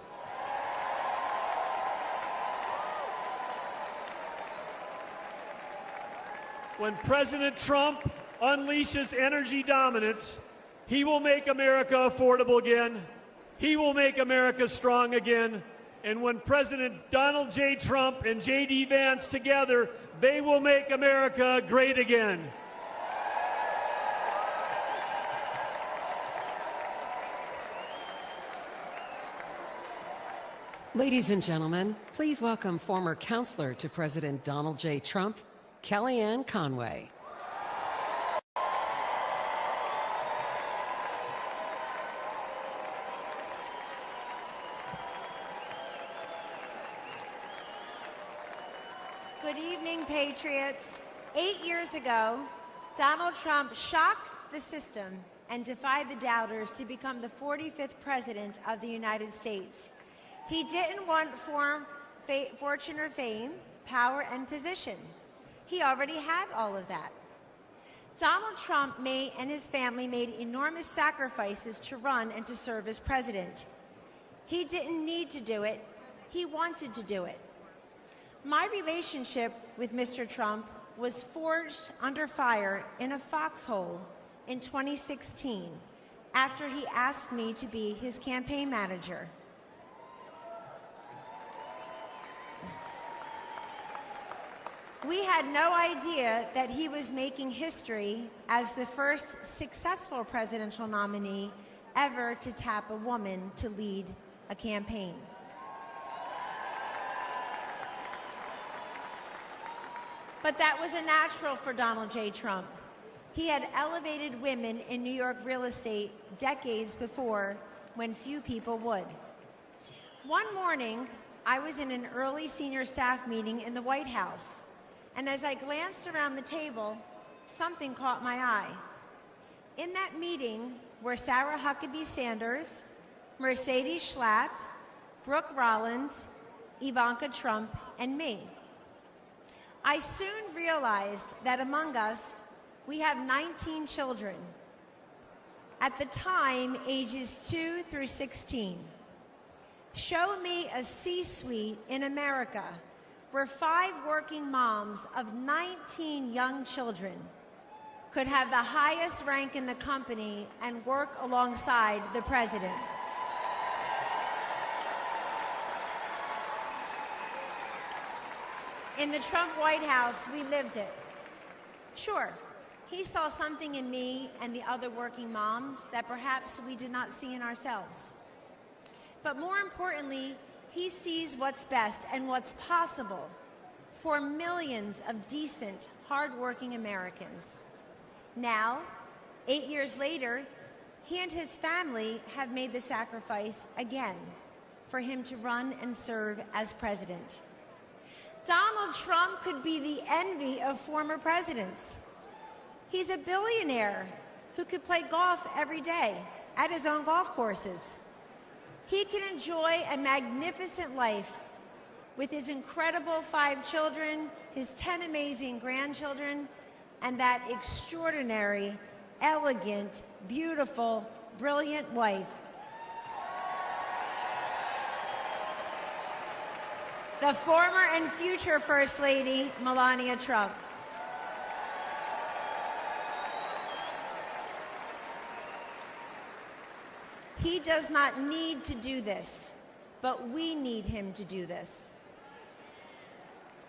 When President Trump unleashes energy dominance, he will make America affordable again. He will make America strong again. And when President Donald J. Trump and J.D. Vance together, they will make America great again. Ladies and gentlemen, please welcome former counselor to President Donald J. Trump, Kellyanne Conway. Good evening, Patriots. 8 years ago, Donald Trump shocked the system and defied the doubters to become the 45th president of the United States. He didn't want fortune or fame, power and position. He already had all of that. Donald Trump and his family made enormous sacrifices to run and to serve as president. He didn't need to do it. He wanted to do it. My relationship with Mr. Trump was forged under fire in a foxhole in 2016 after he asked me to be his campaign manager. We had no idea that he was making history as the first successful presidential nominee ever to tap a woman to lead a campaign. But that was a natural for Donald J. Trump. He had elevated women in New York real estate decades before when few people would. One morning, I was in an early senior staff meeting in the White House. And as I glanced around the table, something caught my eye. In that meeting were Sarah Huckabee Sanders, Mercedes Schlapp, Brooke Rollins, Ivanka Trump, and me. I soon realized that among us, we have 19 children. At the time, ages 2 through 16. Show me a C-suite in America where 5 working moms of 19 young children could have the highest rank in the company and work alongside the president. In the Trump White House, we lived it. Sure, he saw something in me and the other working moms that perhaps we did not see in ourselves. But more importantly, he sees what's best and what's possible for millions of decent, hardworking Americans. Now, 8 years later, he and his family have made the sacrifice again for him to run and serve as president. Donald Trump could be the envy of former presidents. He's a billionaire who could play golf every day at his own golf courses. He can enjoy a magnificent life with his incredible 5 children, his 10 amazing grandchildren, and that extraordinary, elegant, beautiful, brilliant wife. The former and future First Lady, Melania Trump. He does not need to do this, but we need him to do this.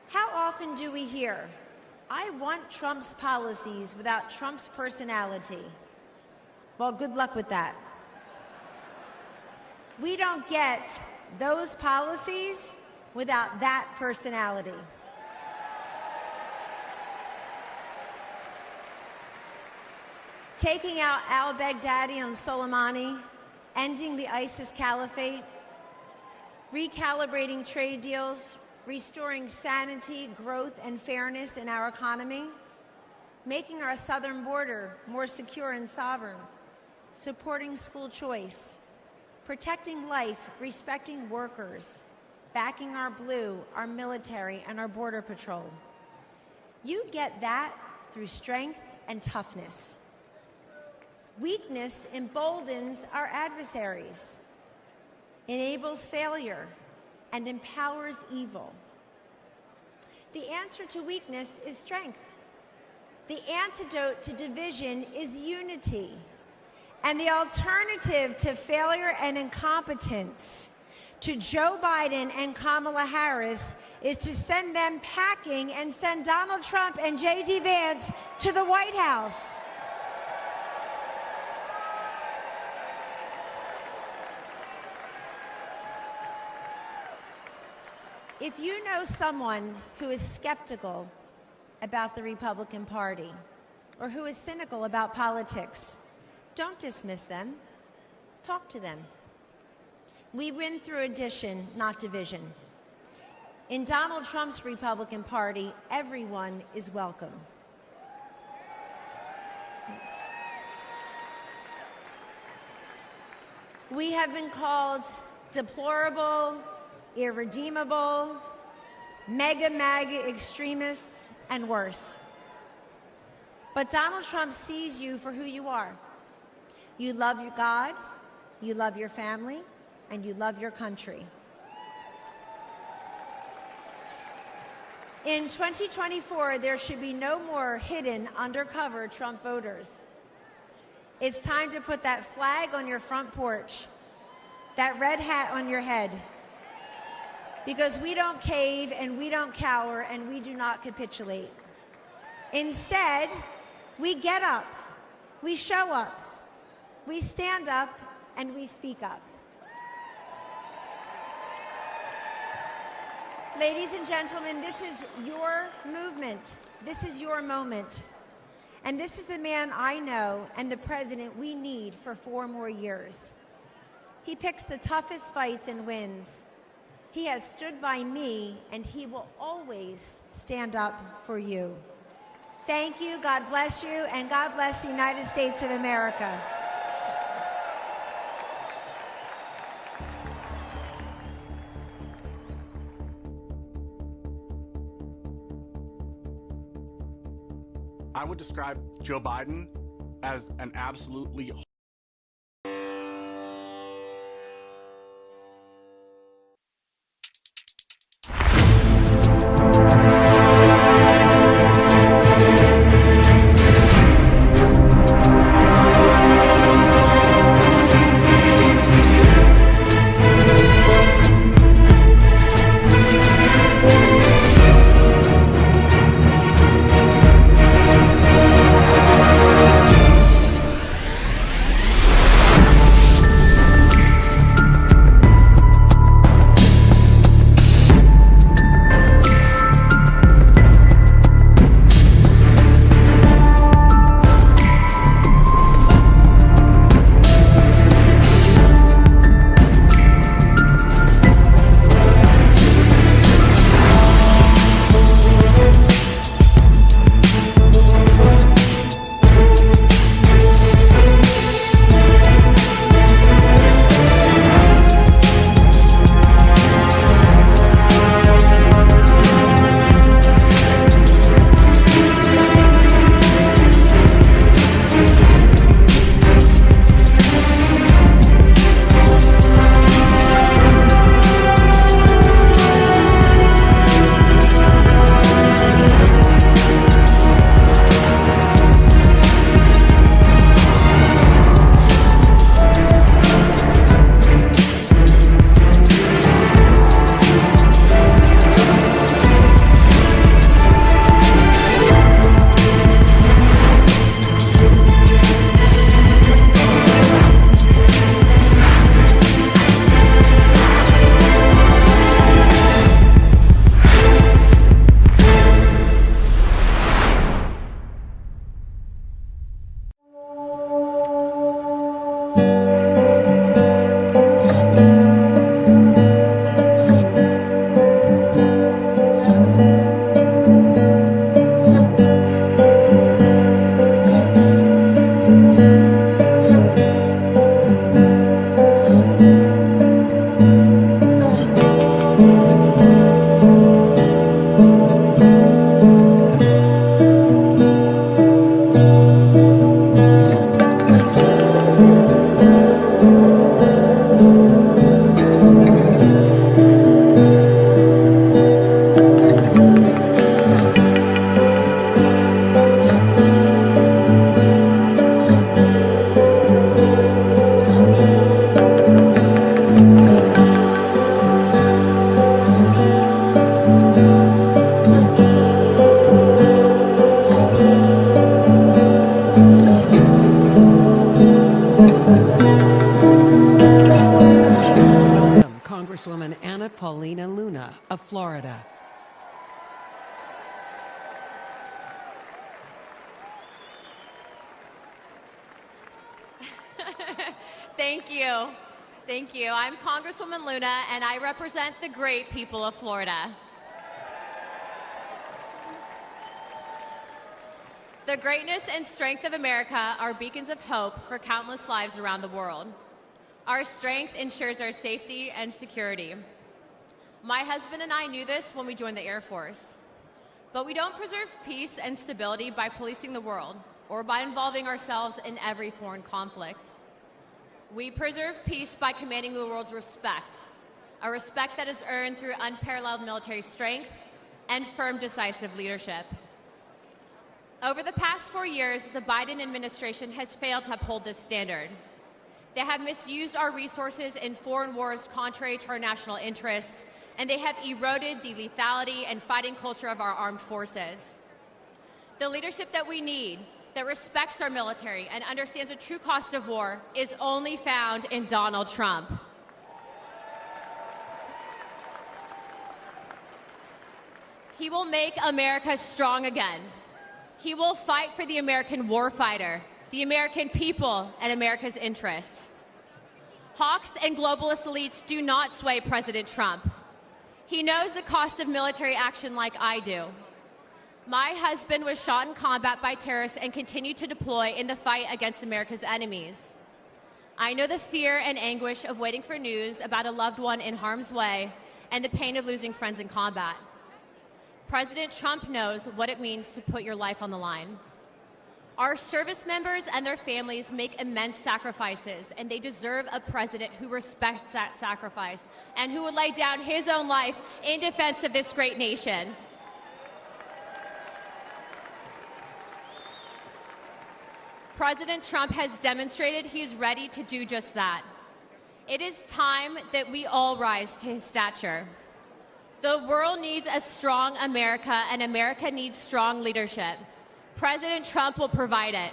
How often do we hear, "I want Trump's policies without Trump's personality"? Well, good luck with that. We don't get those policies without that personality. Taking out al-Baghdadi and Soleimani, ending the ISIS caliphate, recalibrating trade deals, restoring sanity, growth, and fairness in our economy, making our southern border more secure and sovereign, supporting school choice, protecting life, respecting workers, backing our blue, our military, and our border patrol. You get that through strength and toughness. Weakness emboldens our adversaries, enables failure, and empowers evil. The answer to weakness is strength. The antidote to division is unity. And the alternative to failure and incompetence, to Joe Biden and Kamala Harris, is to send them packing and send Donald Trump and J.D. Vance to the White House. If you know someone who is skeptical about the Republican Party or who is cynical about politics, don't dismiss them. Talk to them. We win through addition, not division. In Donald Trump's Republican Party, everyone is welcome. Thanks. We have been called deplorable, irredeemable, MAGA extremists, and worse. But Donald Trump sees you for who you are. You love your God, you love your family, and you love your country. In 2024, there should be no more hidden, undercover Trump voters. It's time to put that flag on your front porch, that red hat on your head, because we don't cave and we don't cower and we do not capitulate. Instead, we get up, we show up, we stand up, and we speak up. Ladies and gentlemen, this is your movement. This is your moment. And this is the man I know and the president we need for 4 more years. He picks the toughest fights and wins. He has stood by me, and he will always stand up for you. Thank you, God bless you, and God bless the United States of America. I would describe Joe Biden as an absolutely Congresswoman Anna Paulina Luna of Florida. Thank you. Thank you. I'm Congresswoman Luna, and I represent the great people of Florida. The greatness and strength of America are beacons of hope for countless lives around the world. Our strength ensures our safety and security. My husband and I knew this when we joined the Air Force. But we don't preserve peace and stability by policing the world or by involving ourselves in every foreign conflict. We preserve peace by commanding the world's respect, a respect that is earned through unparalleled military strength and firm, decisive leadership. Over the past 4 years, the Biden administration has failed to uphold this standard. They have misused our resources in foreign wars contrary to our national interests, and they have eroded the lethality and fighting culture of our armed forces. The leadership that we need, that respects our military and understands the true cost of war, is only found in Donald Trump. He will make America strong again. He will fight for the American warfighter, the American people, and America's interests. Hawks and globalist elites do not sway President Trump. He knows the cost of military action like I do. My husband was shot in combat by terrorists and continued to deploy in the fight against America's enemies. I know the fear and anguish of waiting for news about a loved one in harm's way and the pain of losing friends in combat. President Trump knows what it means to put your life on the line. Our service members and their families make immense sacrifices, and they deserve a president who respects that sacrifice and who would lay down his own life in defense of this great nation. President Trump has demonstrated he's ready to do just that. It is time that we all rise to his stature. The world needs a strong America, and America needs strong leadership. President Trump will provide it.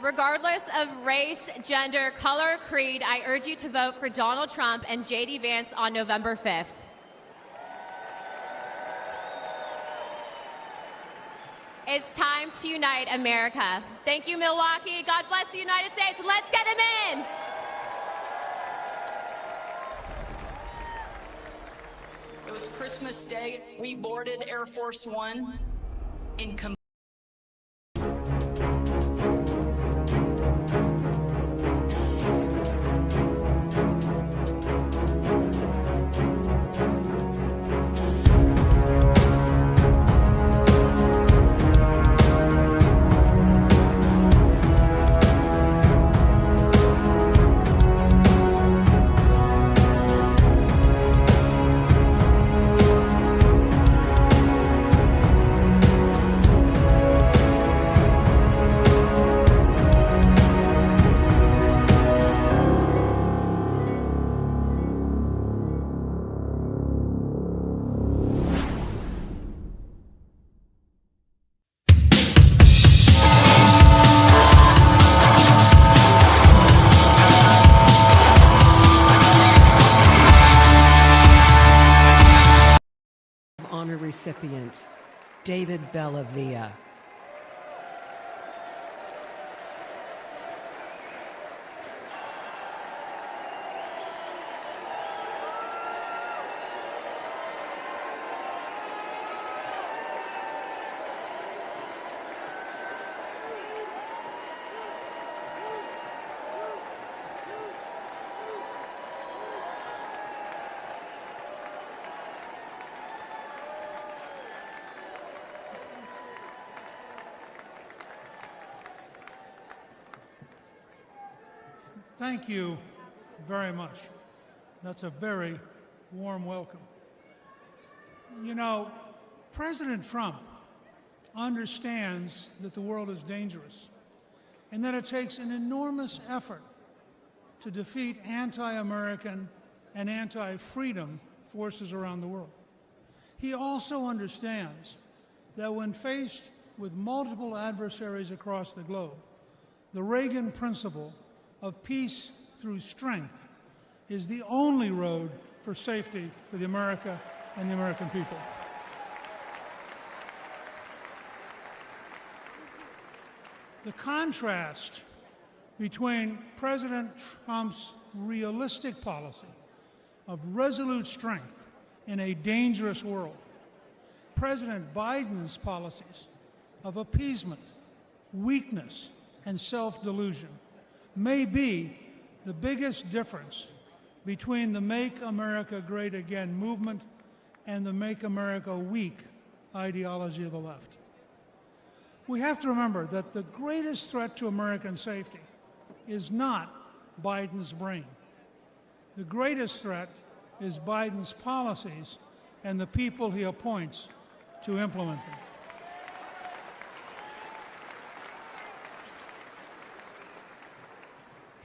Regardless of race, gender, color, or creed, I urge you to vote for Donald Trump and J.D. Vance on November 5th. It's time to unite America. Thank you, Milwaukee. God bless the United States. Let's get him in. It was Christmas Day. We boarded Air Force One in Honor recipient, David Bellavia. Thank you very much. That's a very warm welcome. You know, President Trump understands that the world is dangerous and that it takes an enormous effort to defeat anti-American and anti-freedom forces around the world. He also understands that when faced with multiple adversaries across the globe, the Reagan principle of peace through strength is the only road for safety for the America and the American people. The contrast between President Trump's realistic policy of resolute strength in a dangerous world, President Biden's policies of appeasement, weakness, and self-delusion may be the biggest difference between the Make America Great Again movement and the Make America Weak ideology of the left. We have to remember that the greatest threat to American safety is not Biden's brain. The greatest threat is Biden's policies and the people he appoints to implement them.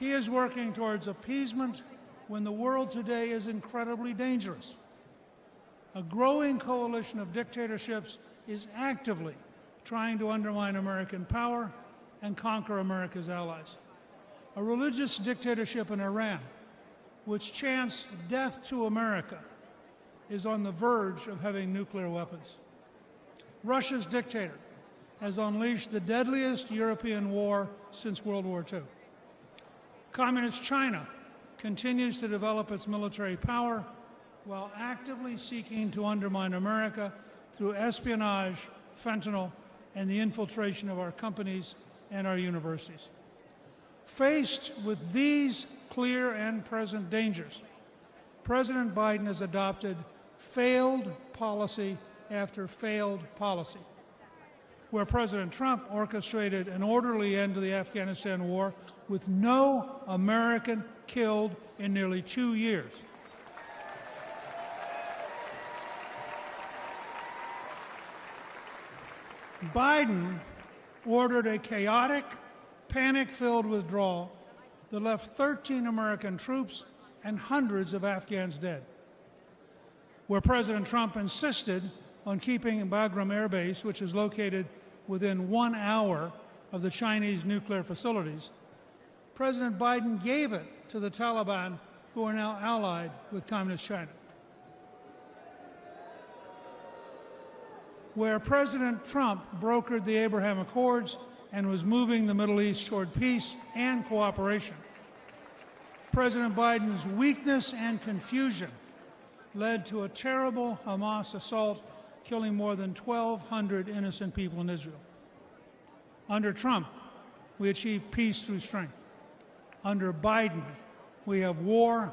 He is working towards appeasement when the world today is incredibly dangerous. A growing coalition of dictatorships is actively trying to undermine American power and conquer America's allies. A religious dictatorship in Iran, which chants death to America, is on the verge of having nuclear weapons. Russia's dictator has unleashed the deadliest European war since World War II. Communist China continues to develop its military power while actively seeking to undermine America through espionage, fentanyl, and the infiltration of our companies and our universities. Faced with these clear and present dangers, President Biden has adopted failed policy after failed policy. Where President Trump orchestrated an orderly end to the Afghanistan war with no American killed in nearly 2 years. Biden ordered a chaotic, panic-filled withdrawal that left 13 American troops and hundreds of Afghans dead. Where President Trump insisted on keeping Bagram Air Base, which is located within 1 hour of the Chinese nuclear facilities, President Biden gave it to the Taliban, who are now allied with Communist China. Where President Trump brokered the Abraham Accords and was moving the Middle East toward peace and cooperation, President Biden's weakness and confusion led to a terrible Hamas assault, killing more than 1,200 innocent people in Israel. Under Trump, we achieved peace through strength. Under Biden, we have war,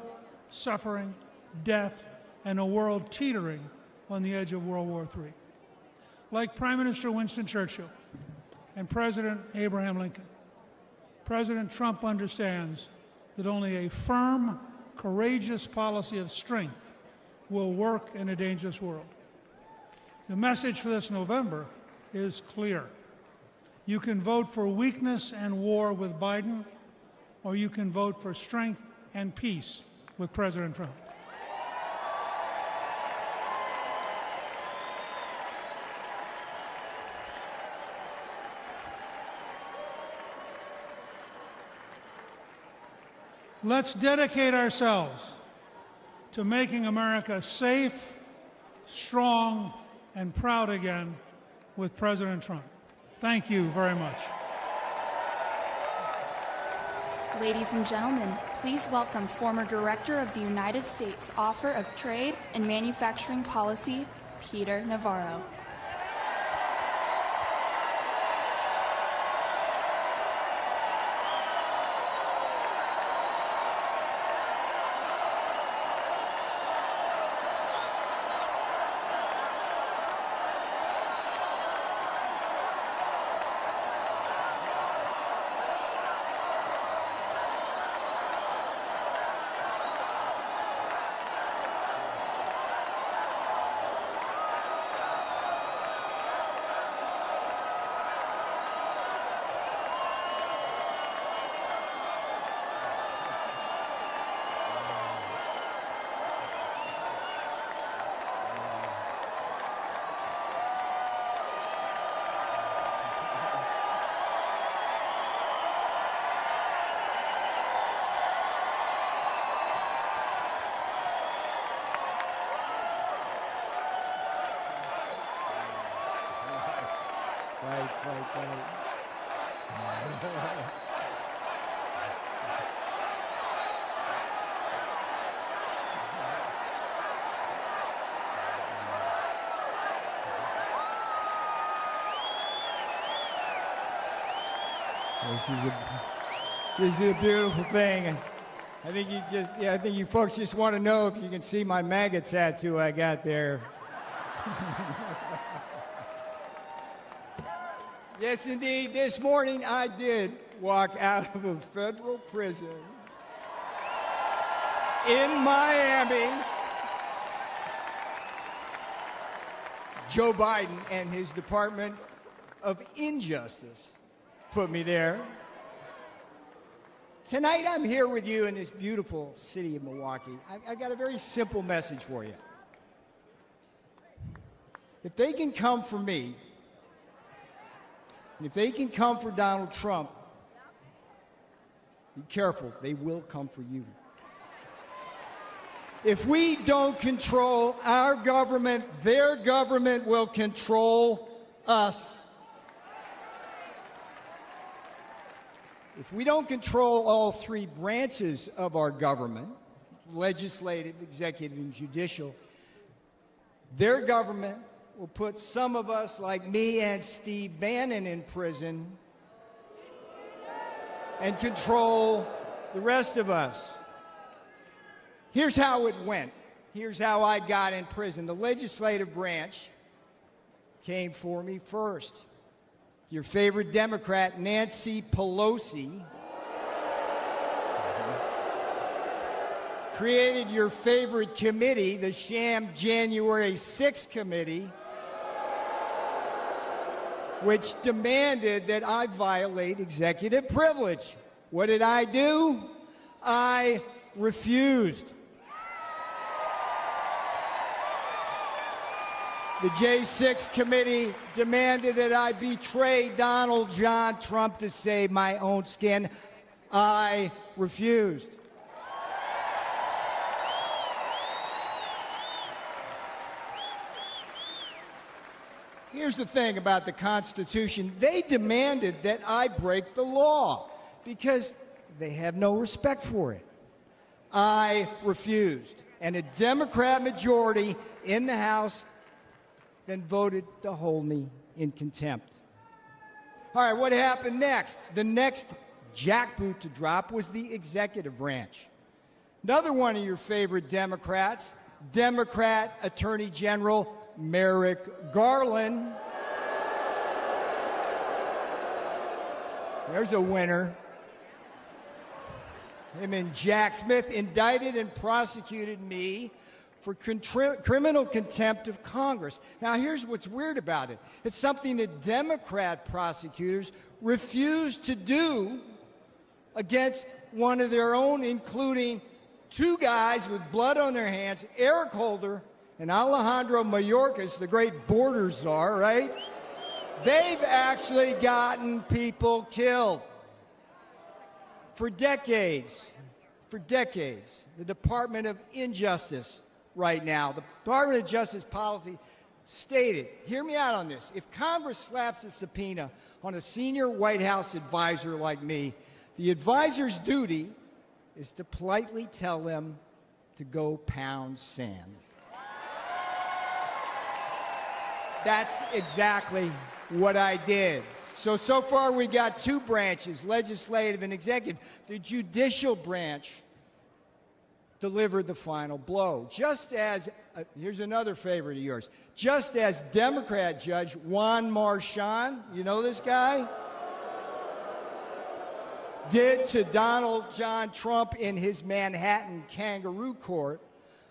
suffering, death, and a world teetering on the edge of World War III. Like Prime Minister Winston Churchill and President Abraham Lincoln, President Trump understands that only a firm, courageous policy of strength will work in a dangerous world. The message for this November is clear. You can vote for weakness and war with Biden, or you can vote for strength and peace with President Trump. Let's dedicate ourselves to making America safe, strong, and proud again with President Trump. Thank you very much. Ladies and gentlemen, please welcome former Director of the United States Office of Trade and Manufacturing Policy, Peter Navarro. This is a beautiful thing. I think I think you folks just want to know if you can see my MAGA tattoo I got there. Yes, indeed. This morning I did walk out of a federal prison in Miami. Joe Biden and his Department of Injustice put me there. Tonight I'm here with you in this beautiful city of Milwaukee. I've got a very simple message for you. If they can come for me, and if they can come for Donald Trump, be careful, they will come for you. If we don't control our government, their government will control us. If we don't control all three branches of our government, legislative, executive, and judicial, their government will put some of us, like me and Steve Bannon, in prison and control the rest of us. Here's how it went. Here's how I got in prison. The legislative branch came for me first. Your favorite Democrat, Nancy Pelosi, created your favorite committee, the sham January 6th committee, which demanded that I violate executive privilege. What did I do? I refused. The J6 committee demanded that I betray Donald John Trump to save my own skin. I refused. Here's the thing about the Constitution. They demanded that I break the law because they have no respect for it. I refused. And a Democrat majority in the House then voted to hold me in contempt. All right, what happened next? The next jackboot to drop was the executive branch. Another one of your favorite Democrats, Democrat Attorney General Merrick Garland. There's a winner. Him and Jack Smith indicted and prosecuted me for criminal contempt of Congress. Now, here's what's weird about it. It's something that Democrat prosecutors refused to do against one of their own, including two guys with blood on their hands, Eric Holder and Alejandro Mayorkas, the great border czar, right? They've actually gotten people killed. For decades, the Department of Injustice right now, the Department of Justice policy stated, hear me out on this, if Congress slaps a subpoena on a senior White House advisor like me, the advisor's duty is to politely tell them to go pound sand. That's exactly what I did. So far we got two branches, legislative and executive. The judicial branch delivered the final blow. Just as, here's another favorite of yours, just as Democrat Judge Juan Marchand, you know this guy, did to Donald John Trump in his Manhattan kangaroo court,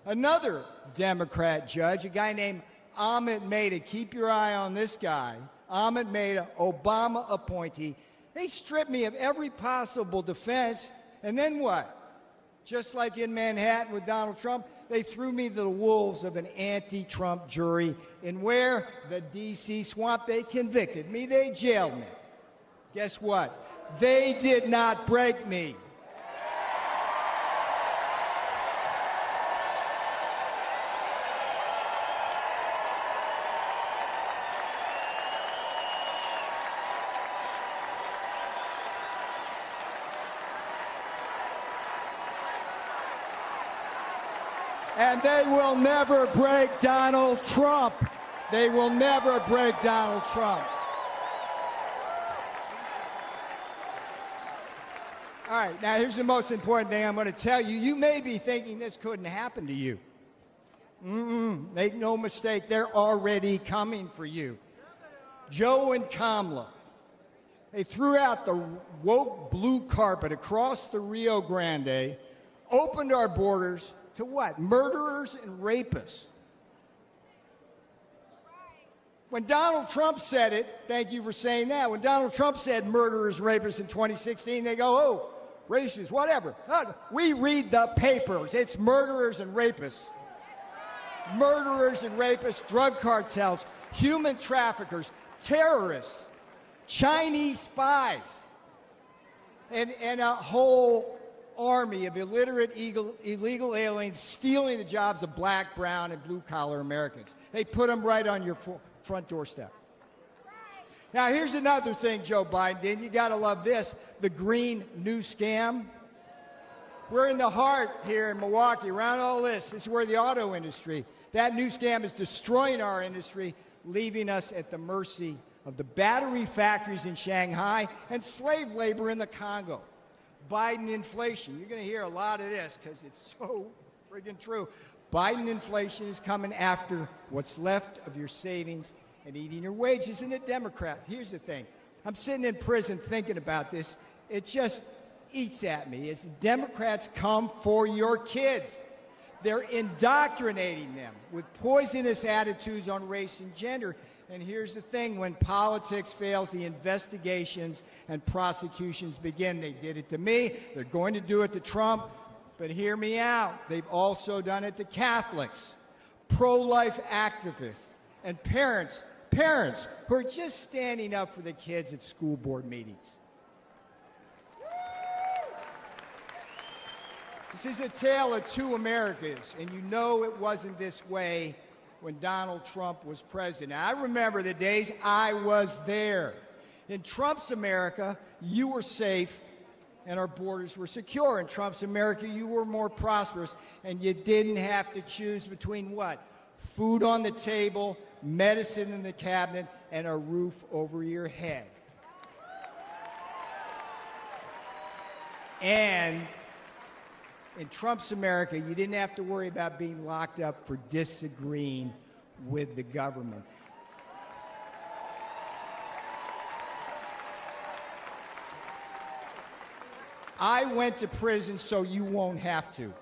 another Democrat judge, a guy named Abbott Mehta, keep your eye on this guy, Abbott Mehta, Obama appointee, they stripped me of every possible defense, and then what? Just like in Manhattan with Donald Trump, they threw me to the wolves of an anti-Trump jury. And where? The D.C. swamp. They convicted me. They jailed me. Guess what? They did not break me. And they will never break Donald Trump. They will never break Donald Trump. All right, now here's the most important thing I'm going to tell you. You may be thinking this couldn't happen to you. Make no mistake, they're already coming for you. Joe and Kamala, they threw out the woke blue carpet across the Rio Grande, opened our borders to what? Murderers and rapists. When Donald Trump said it, thank you for saying that, when Donald Trump said murderers, rapists in 2016, they go, oh, racist, whatever. We read the papers. It's murderers and rapists. Murderers and rapists, drug cartels, human traffickers, terrorists, Chinese spies, and a whole army of illiterate, illegal aliens stealing the jobs of black, brown, and blue-collar Americans. They put them right on your front doorstep. Now, here's another thing Joe Biden did. You got to love this. The green new scam. We're in the heart here in Milwaukee, around all this. This is where the auto industry, that new scam is destroying our industry, leaving us at the mercy of the battery factories in Shanghai and slave labor in the Congo. Biden inflation. You're going to hear a lot of this because it's so friggin' true. Biden inflation is coming after what's left of your savings and eating your wages. And the Democrats, here's the thing. I'm sitting in prison thinking about this. It just eats at me as the Democrats come for your kids. They're indoctrinating them with poisonous attitudes on race and gender. And here's the thing, when politics fails, the investigations and prosecutions begin. They did it to me. They're going to do it to Trump. But hear me out. They've also done it to Catholics, pro-life activists, and parents who are just standing up for the kids at school board meetings. This is a tale of two Americas, and you know it wasn't this way when Donald Trump was president. I remember the days I was there. In Trump's America, you were safe and our borders were secure. In Trump's America, you were more prosperous, and you didn't have to choose between what? Food on the table, medicine in the cabinet, and a roof over your head. And in Trump's America, you didn't have to worry about being locked up for disagreeing with the government. I went to prison so you won't have to.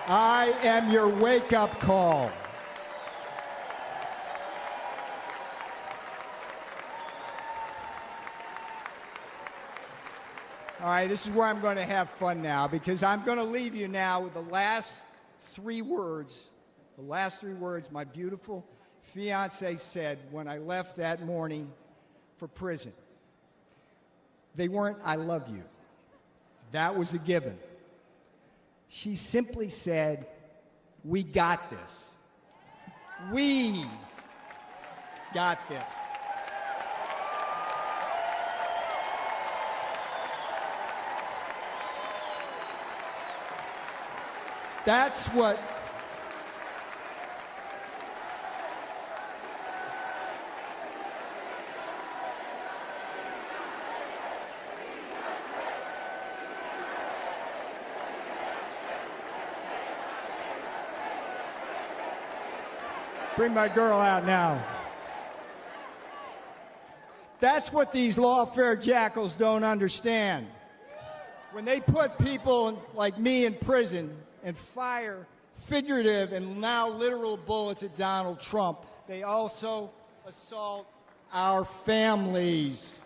I am your wake-up call. All right, this is where I'm going to have fun now, because I'm going to leave you now with the last three words. The last three words my beautiful fiance said when I left that morning for prison. They weren't, "I love you." That was a given. She simply said, "We got this. We got this." That's what bring my girl out now. That's what these lawfare jackals don't understand. When they put people like me in prison and fire figurative and now literal bullets at Donald Trump, they also assault our families.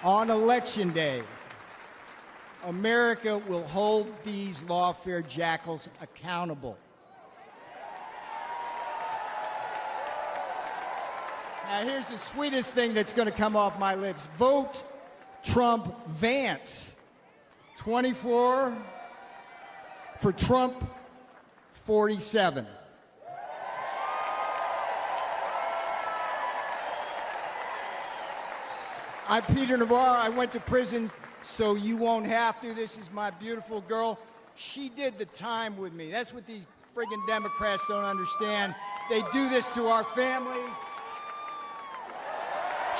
On Election Day, America will hold these lawfare jackals accountable. Now, here's the sweetest thing that's going to come off my lips. Vote Trump Vance. 24 for Trump 47. I'm Peter Navarro. I went to prison so you won't have to. This is my beautiful girl. She did the time with me. That's what these friggin' Democrats don't understand. They do this to our families.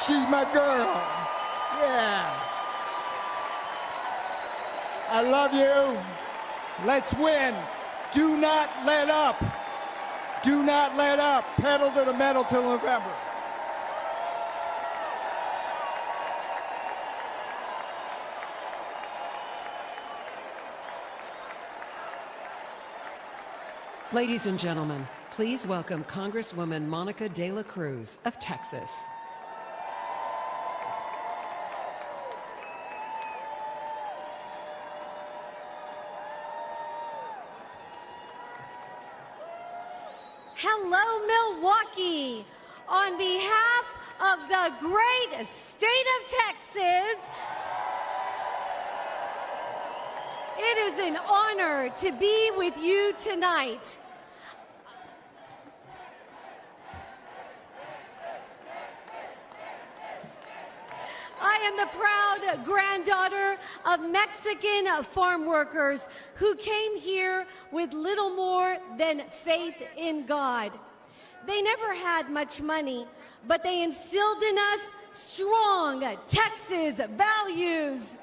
She's my girl. Yeah. I love you. Let's win. Do not let up. Do not let up. Pedal to the metal till November. Ladies and gentlemen, please welcome Congresswoman Monica De La Cruz of Texas. Hello, Milwaukee. On behalf of the great state of Texas, it is an honor to be with you tonight. I am the proud granddaughter of Mexican farm workers who came here with little more than faith in God. They never had much money, but they instilled in us strong Texas values.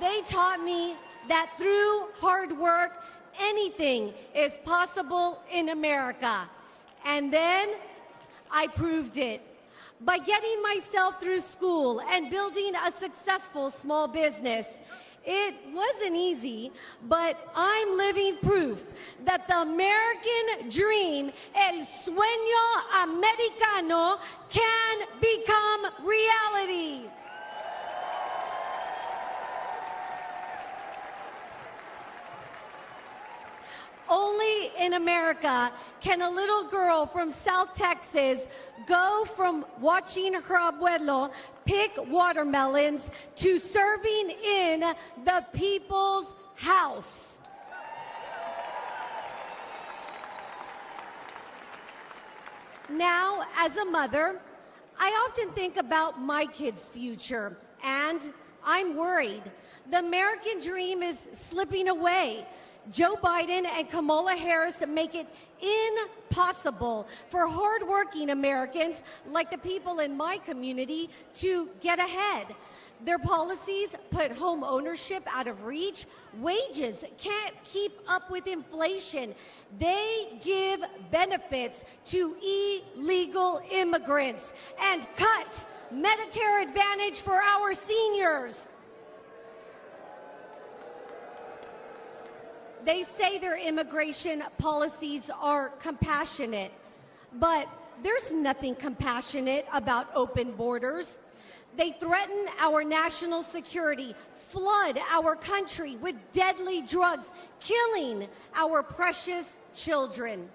They taught me that through hard work, anything is possible in America. And then I proved it. By getting myself through school and building a successful small business. It wasn't easy, but I'm living proof that the American dream, el sueño americano, can become reality. Only in America can a little girl from South Texas go from watching her abuelo pick watermelons to serving in the people's house. Now, as a mother, I often think about my kids' future, and I'm worried. The American dream is slipping away. Joe Biden and Kamala Harris make it impossible for hardworking Americans like the people in my community to get ahead. Their policies put home ownership out of reach. Wages can't keep up with inflation. They give benefits to illegal immigrants and cut Medicare Advantage for our seniors. They say their immigration policies are compassionate, but there's nothing compassionate about open borders. They threaten our national security, flood our country with deadly drugs, killing our precious children.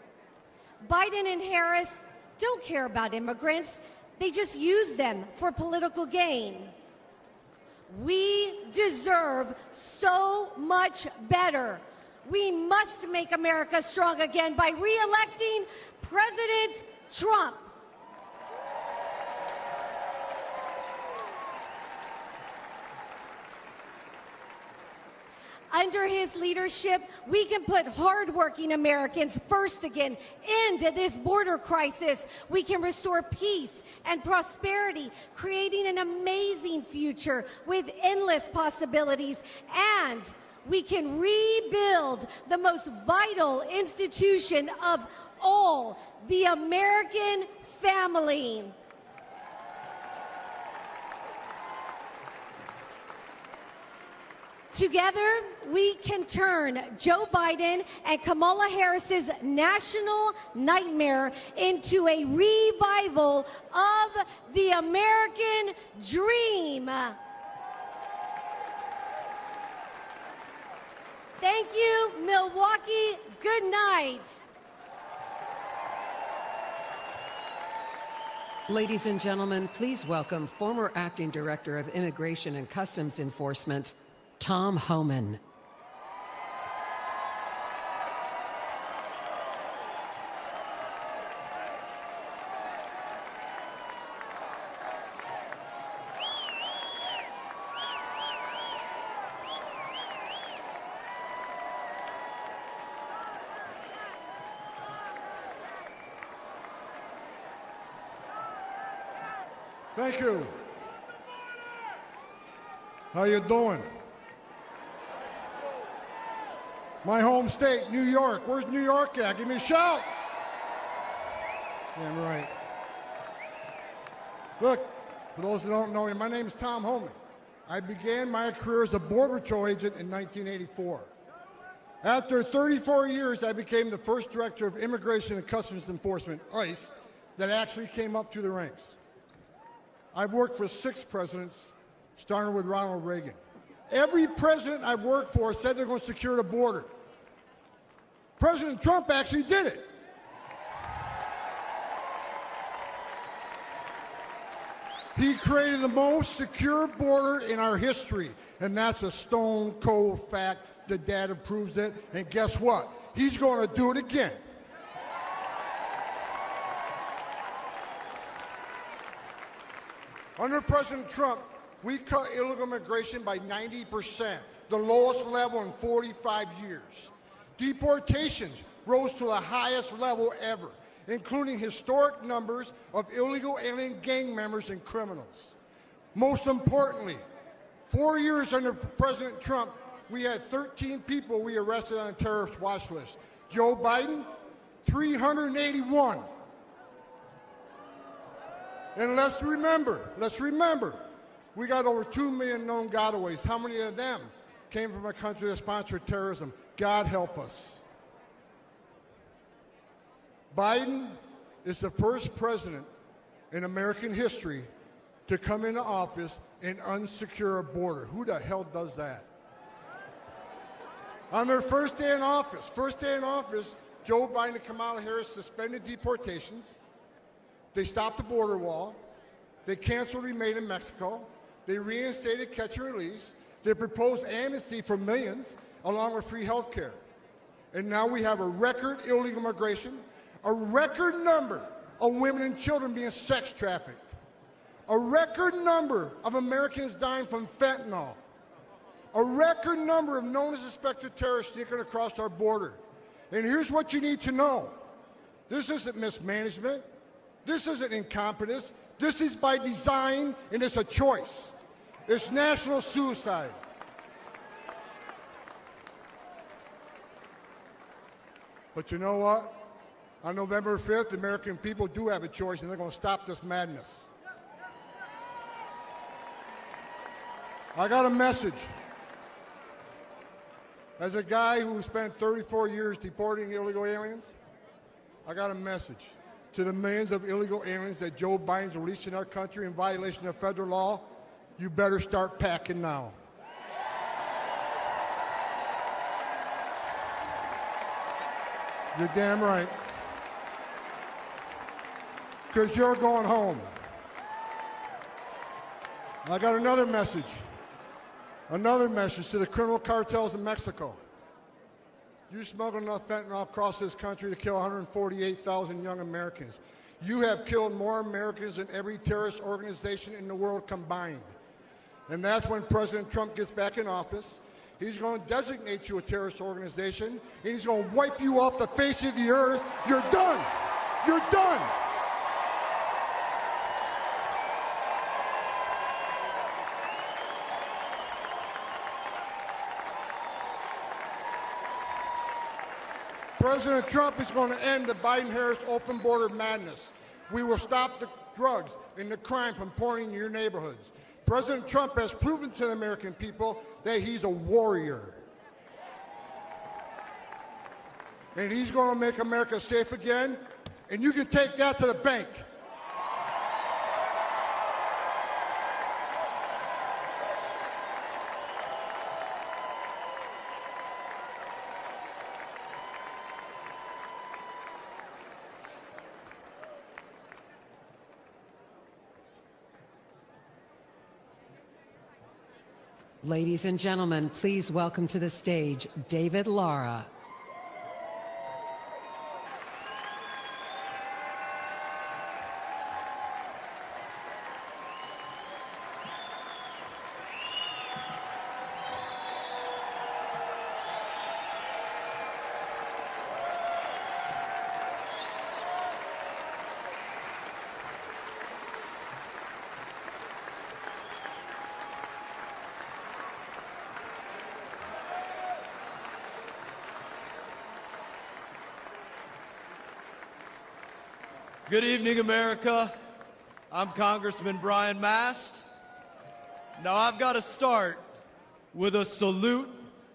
Biden and Harris don't care about immigrants. They just use them for political gain. We deserve so much better. We must make America strong again by re-electing President Trump. Under his leadership, we can put hardworking Americans first again, end this border crisis. We can restore peace and prosperity, creating an amazing future with endless possibilities, and we can rebuild the most vital institution of all, the American family. Together, we can turn Joe Biden and Kamala Harris's national nightmare into a revival of the American dream. Thank you, Milwaukee. Good night. Ladies and gentlemen, please welcome former Acting Director of Immigration and Customs Enforcement, Tom Homan. Thank you. How you doing? My home state, New York. Where's New York at? Give me a shout. Damn right. Look, for those who don't know me, my name is Tom Holman. I began my career as a Border Patrol agent in 1984. After 34 years, I became the first director of Immigration and Customs Enforcement, ICE, that actually came up through the ranks. I've worked for 6 presidents, starting with Ronald Reagan. Every president I've worked for said they're going to secure the border. President Trump actually did it. He created the most secure border in our history, and that's a stone cold fact. The data proves it, and guess what? He's going to do it again. Under President Trump, we cut illegal immigration by 90%, the lowest level in 45 years. Deportations rose to the highest level ever, including historic numbers of illegal alien gang members and criminals. Most importantly, 4 years under President Trump, we had 13 people we arrested on a terrorist watch list. Joe Biden, 381. And let's remember, we got over 2 million known gotaways. How many of them came from a country that sponsored terrorism? God help us. Biden is the first president in American history to come into office and unsecure a border. Who the hell does that? On their first day in office, Joe Biden and Kamala Harris suspended deportations. They stopped the border wall. They canceled Remain in Mexico. They reinstated catch and release. They proposed amnesty for millions, along with free health care. And now we have a record illegal immigration, a record number of women and children being sex trafficked, a record number of Americans dying from fentanyl, a record number of known as suspected terrorists sneaking across our border. And here's what you need to know. This isn't mismanagement. This isn't incompetence. This is by design, and it's a choice. It's national suicide. But you know what? On November 5th, the American people do have a choice, and they're going to stop this madness. I got a message. As a guy who spent 34 years deporting illegal aliens, I got a message to the millions of illegal aliens that Joe Biden's releasing our country in violation of federal law. You better start packing now. You're damn right. Because you're going home. I got another message to the criminal cartels in Mexico. You smuggled enough fentanyl across this country to kill 148,000 young Americans. You have killed more Americans than every terrorist organization in the world combined. And that's when President Trump gets back in office. He's going to designate you a terrorist organization, and he's going to wipe you off the face of the earth. You're done. You're done. President Trump is going to end the Biden-Harris open border madness. We will stop the drugs and the crime from pouring into your neighborhoods. President Trump has proven to the American people that he's a warrior. And he's going to make America safe again, and you can take that to the bank. Ladies and gentlemen, please welcome to the stage David Lara. Good evening, America. I'm Congressman Brian Mast. Now, I've got to start with a salute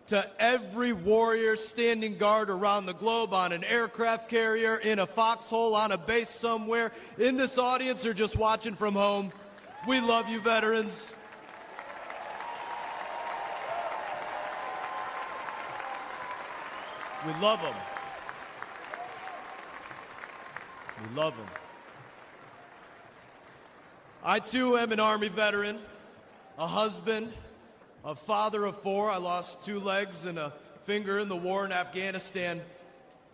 to every warrior standing guard around the globe on an aircraft carrier, in a foxhole, on a base somewhere, in this audience, or just watching from home. We love you, veterans. We love them. We love them. I, too, am an Army veteran, a husband, a father of 4. I lost 2 legs and a finger in the war in Afghanistan.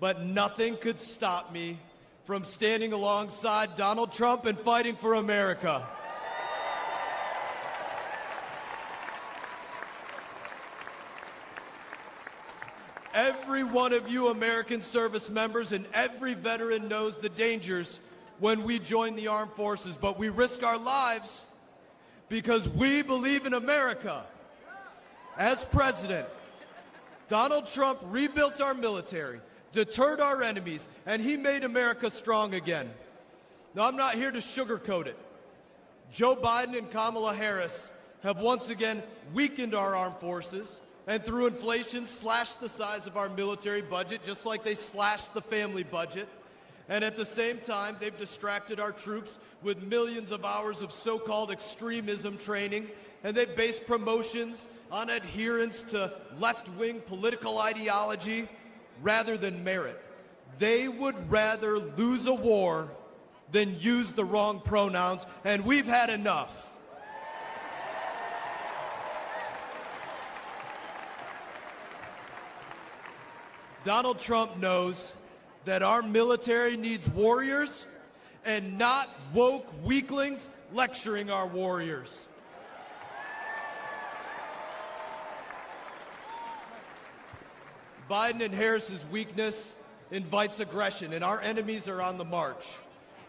But nothing could stop me from standing alongside Donald Trump and fighting for America. Every one of you American service members and every veteran knows the dangers when we join the armed forces, but we risk our lives because we believe in America. As president, Donald Trump rebuilt our military, deterred our enemies, and he made America strong again. Now, I'm not here to sugarcoat it. Joe Biden and Kamala Harris have once again weakened our armed forces, and through inflation slashed the size of our military budget, just like they slashed the family budget. And at the same time, they've distracted our troops with millions of hours of so-called extremism training, and they've based promotions on adherence to left-wing political ideology rather than merit. They would rather lose a war than use the wrong pronouns, and we've had enough. Donald Trump knows that our military needs warriors and not woke weaklings lecturing our warriors. Biden and Harris's weakness invites aggression, and our enemies are on the march.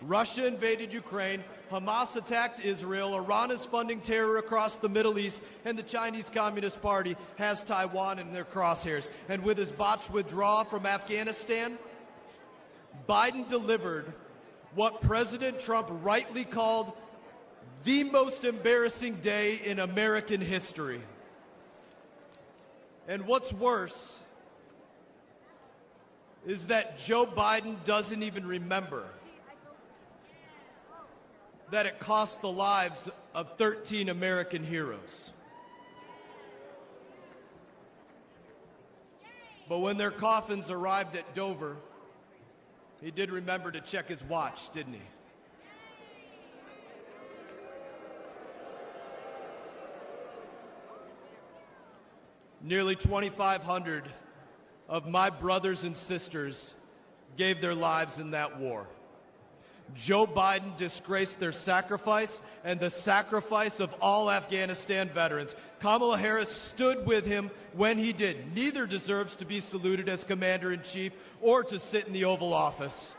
Russia invaded Ukraine, Hamas attacked Israel, Iran is funding terror across the Middle East, and the Chinese Communist Party has Taiwan in their crosshairs. And with his botched withdrawal from Afghanistan, Biden delivered what President Trump rightly called the most embarrassing day in American history. And what's worse is that Joe Biden doesn't even remember that it cost the lives of 13 American heroes. But when their coffins arrived at Dover, he did remember to check his watch, didn't he? Nearly 2,500 of my brothers and sisters gave their lives in that war. Joe Biden disgraced their sacrifice and the sacrifice of all Afghanistan veterans. Kamala Harris stood with him when he did. Neither deserves to be saluted as Commander-in-Chief or to sit in the Oval Office.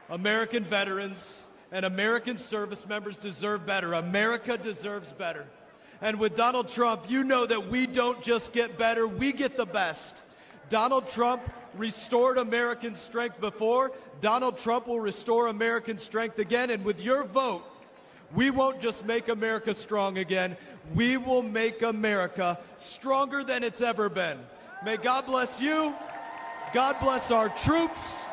American veterans and American service members deserve better. America deserves better. And with Donald Trump, you know that we don't just get better, we get the best. Donald Trump restored American strength before. Donald Trump will restore American strength again. And with your vote, we won't just make America strong again. We will make America stronger than it's ever been. May God bless you. God bless our troops.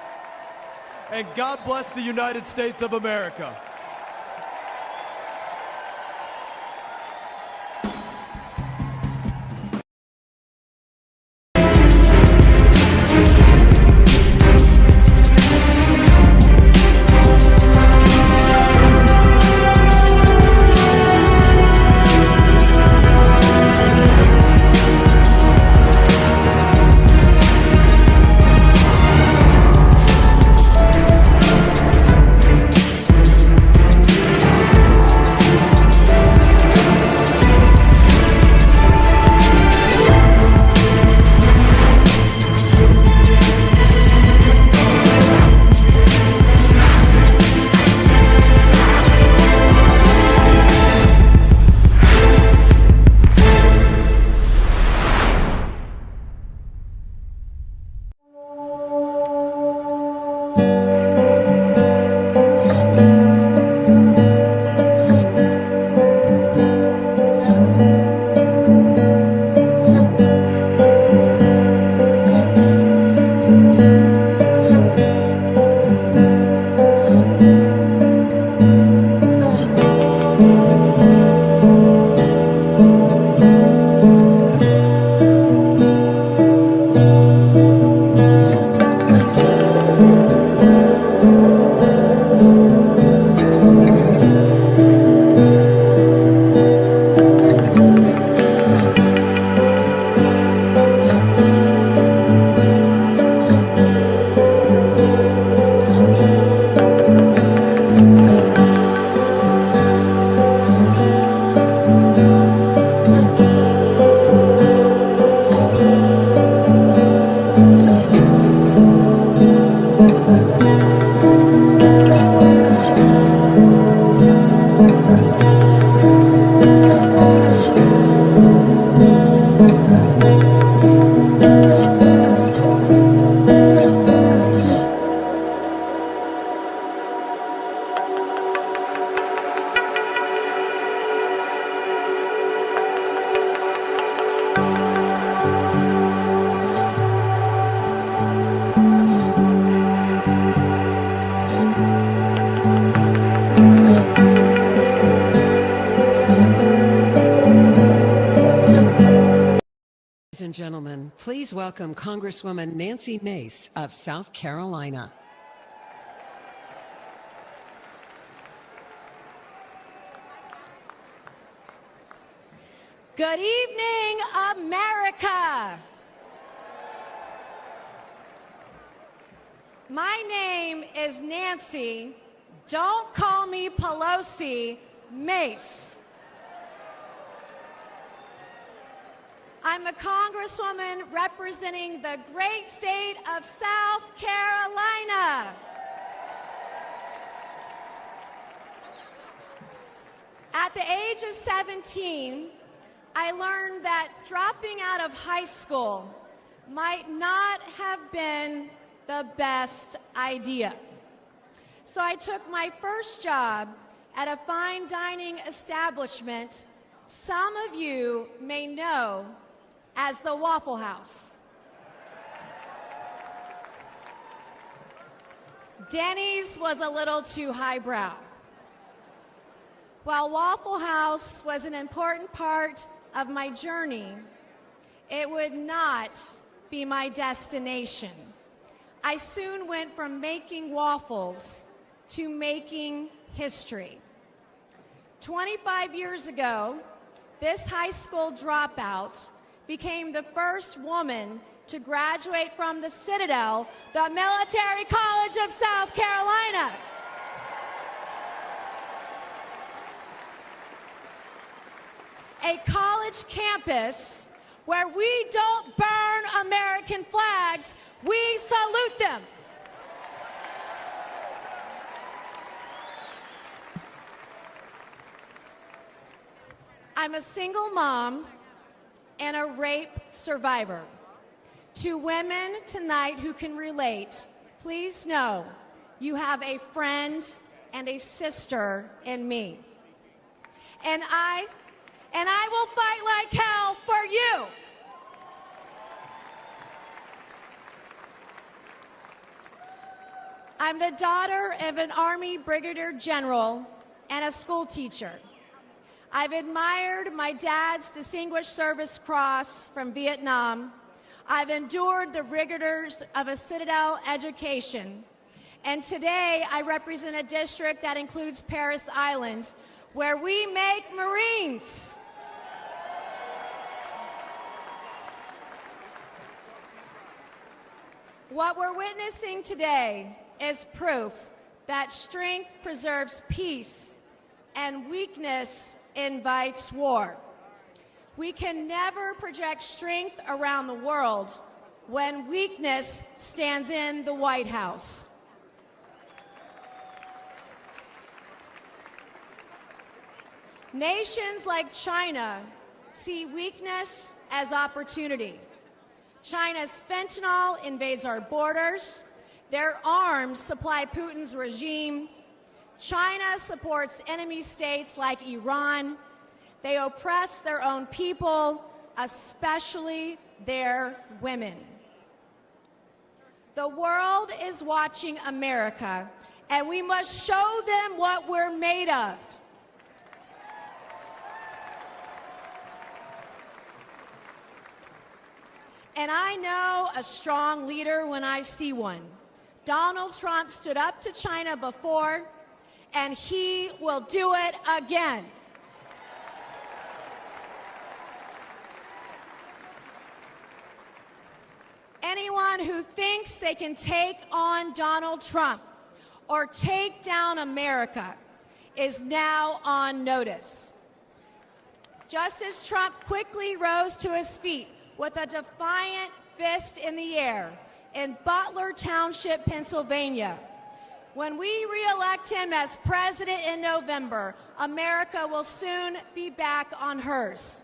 And God bless the United States of America. Ladies and gentlemen, please welcome Congresswoman Nancy Mace of South Carolina. Good evening, America. My name is Nancy. Don't call me Pelosi, Mace. I'm a congresswoman representing the great state of South Carolina. At the age of 17, I learned that dropping out of high school might not have been the best idea. So I took my first job at a fine dining establishment some of you may know as the Waffle House. Denny's was a little too highbrow. While Waffle House was an important part of my journey, it would not be my destination. I soon went from making waffles to making history. 25 years ago, this high school dropout became the first woman to graduate from the Citadel, the Military College of South Carolina. A college campus where we don't burn American flags, we salute them. I'm a single mom and a rape survivor. To women tonight who can relate, please know you have a friend and a sister in me. And I will fight like hell for you. I'm the daughter of an Army Brigadier General and a school teacher. I've admired my dad's Distinguished Service Cross from Vietnam. I've endured the rigors of a Citadel education. And today I represent a district that includes Parris Island, where we make Marines. What we're witnessing today is proof that strength preserves peace and weakness invites war. We can never project strength around the world when weakness stands in the White House. Nations like China see weakness as opportunity. China's fentanyl invades our borders. Their arms supply Putin's regime. China supports enemy states like Iran. They oppress their own people, especially their women. The world is watching America, and we must show them what we're made of. And I know a strong leader when I see one. Donald Trump stood up to China before, and he will do it again. Anyone who thinks they can take on Donald Trump or take down America is now on notice. Just as Trump quickly rose to his feet with a defiant fist in the air in Butler Township, Pennsylvania, when we re-elect him as president in November, America will soon be back on hers.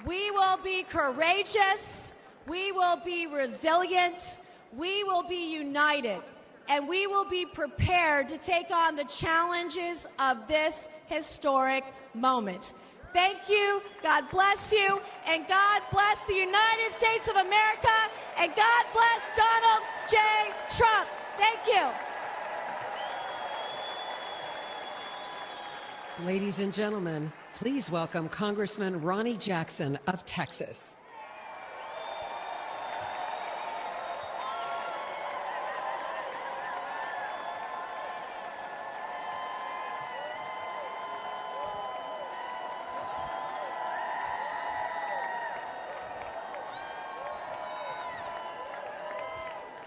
We will be courageous, we will be resilient, we will be united, and we will be prepared to take on the challenges of this historic moment. Thank you, God bless you, and God bless the United States of America, and God bless Donald J. Trump. Thank you. Ladies and gentlemen, please welcome Congressman Ronnie Jackson of Texas.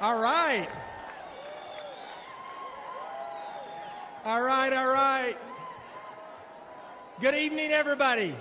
All right. All right, all right. Good evening, everybody.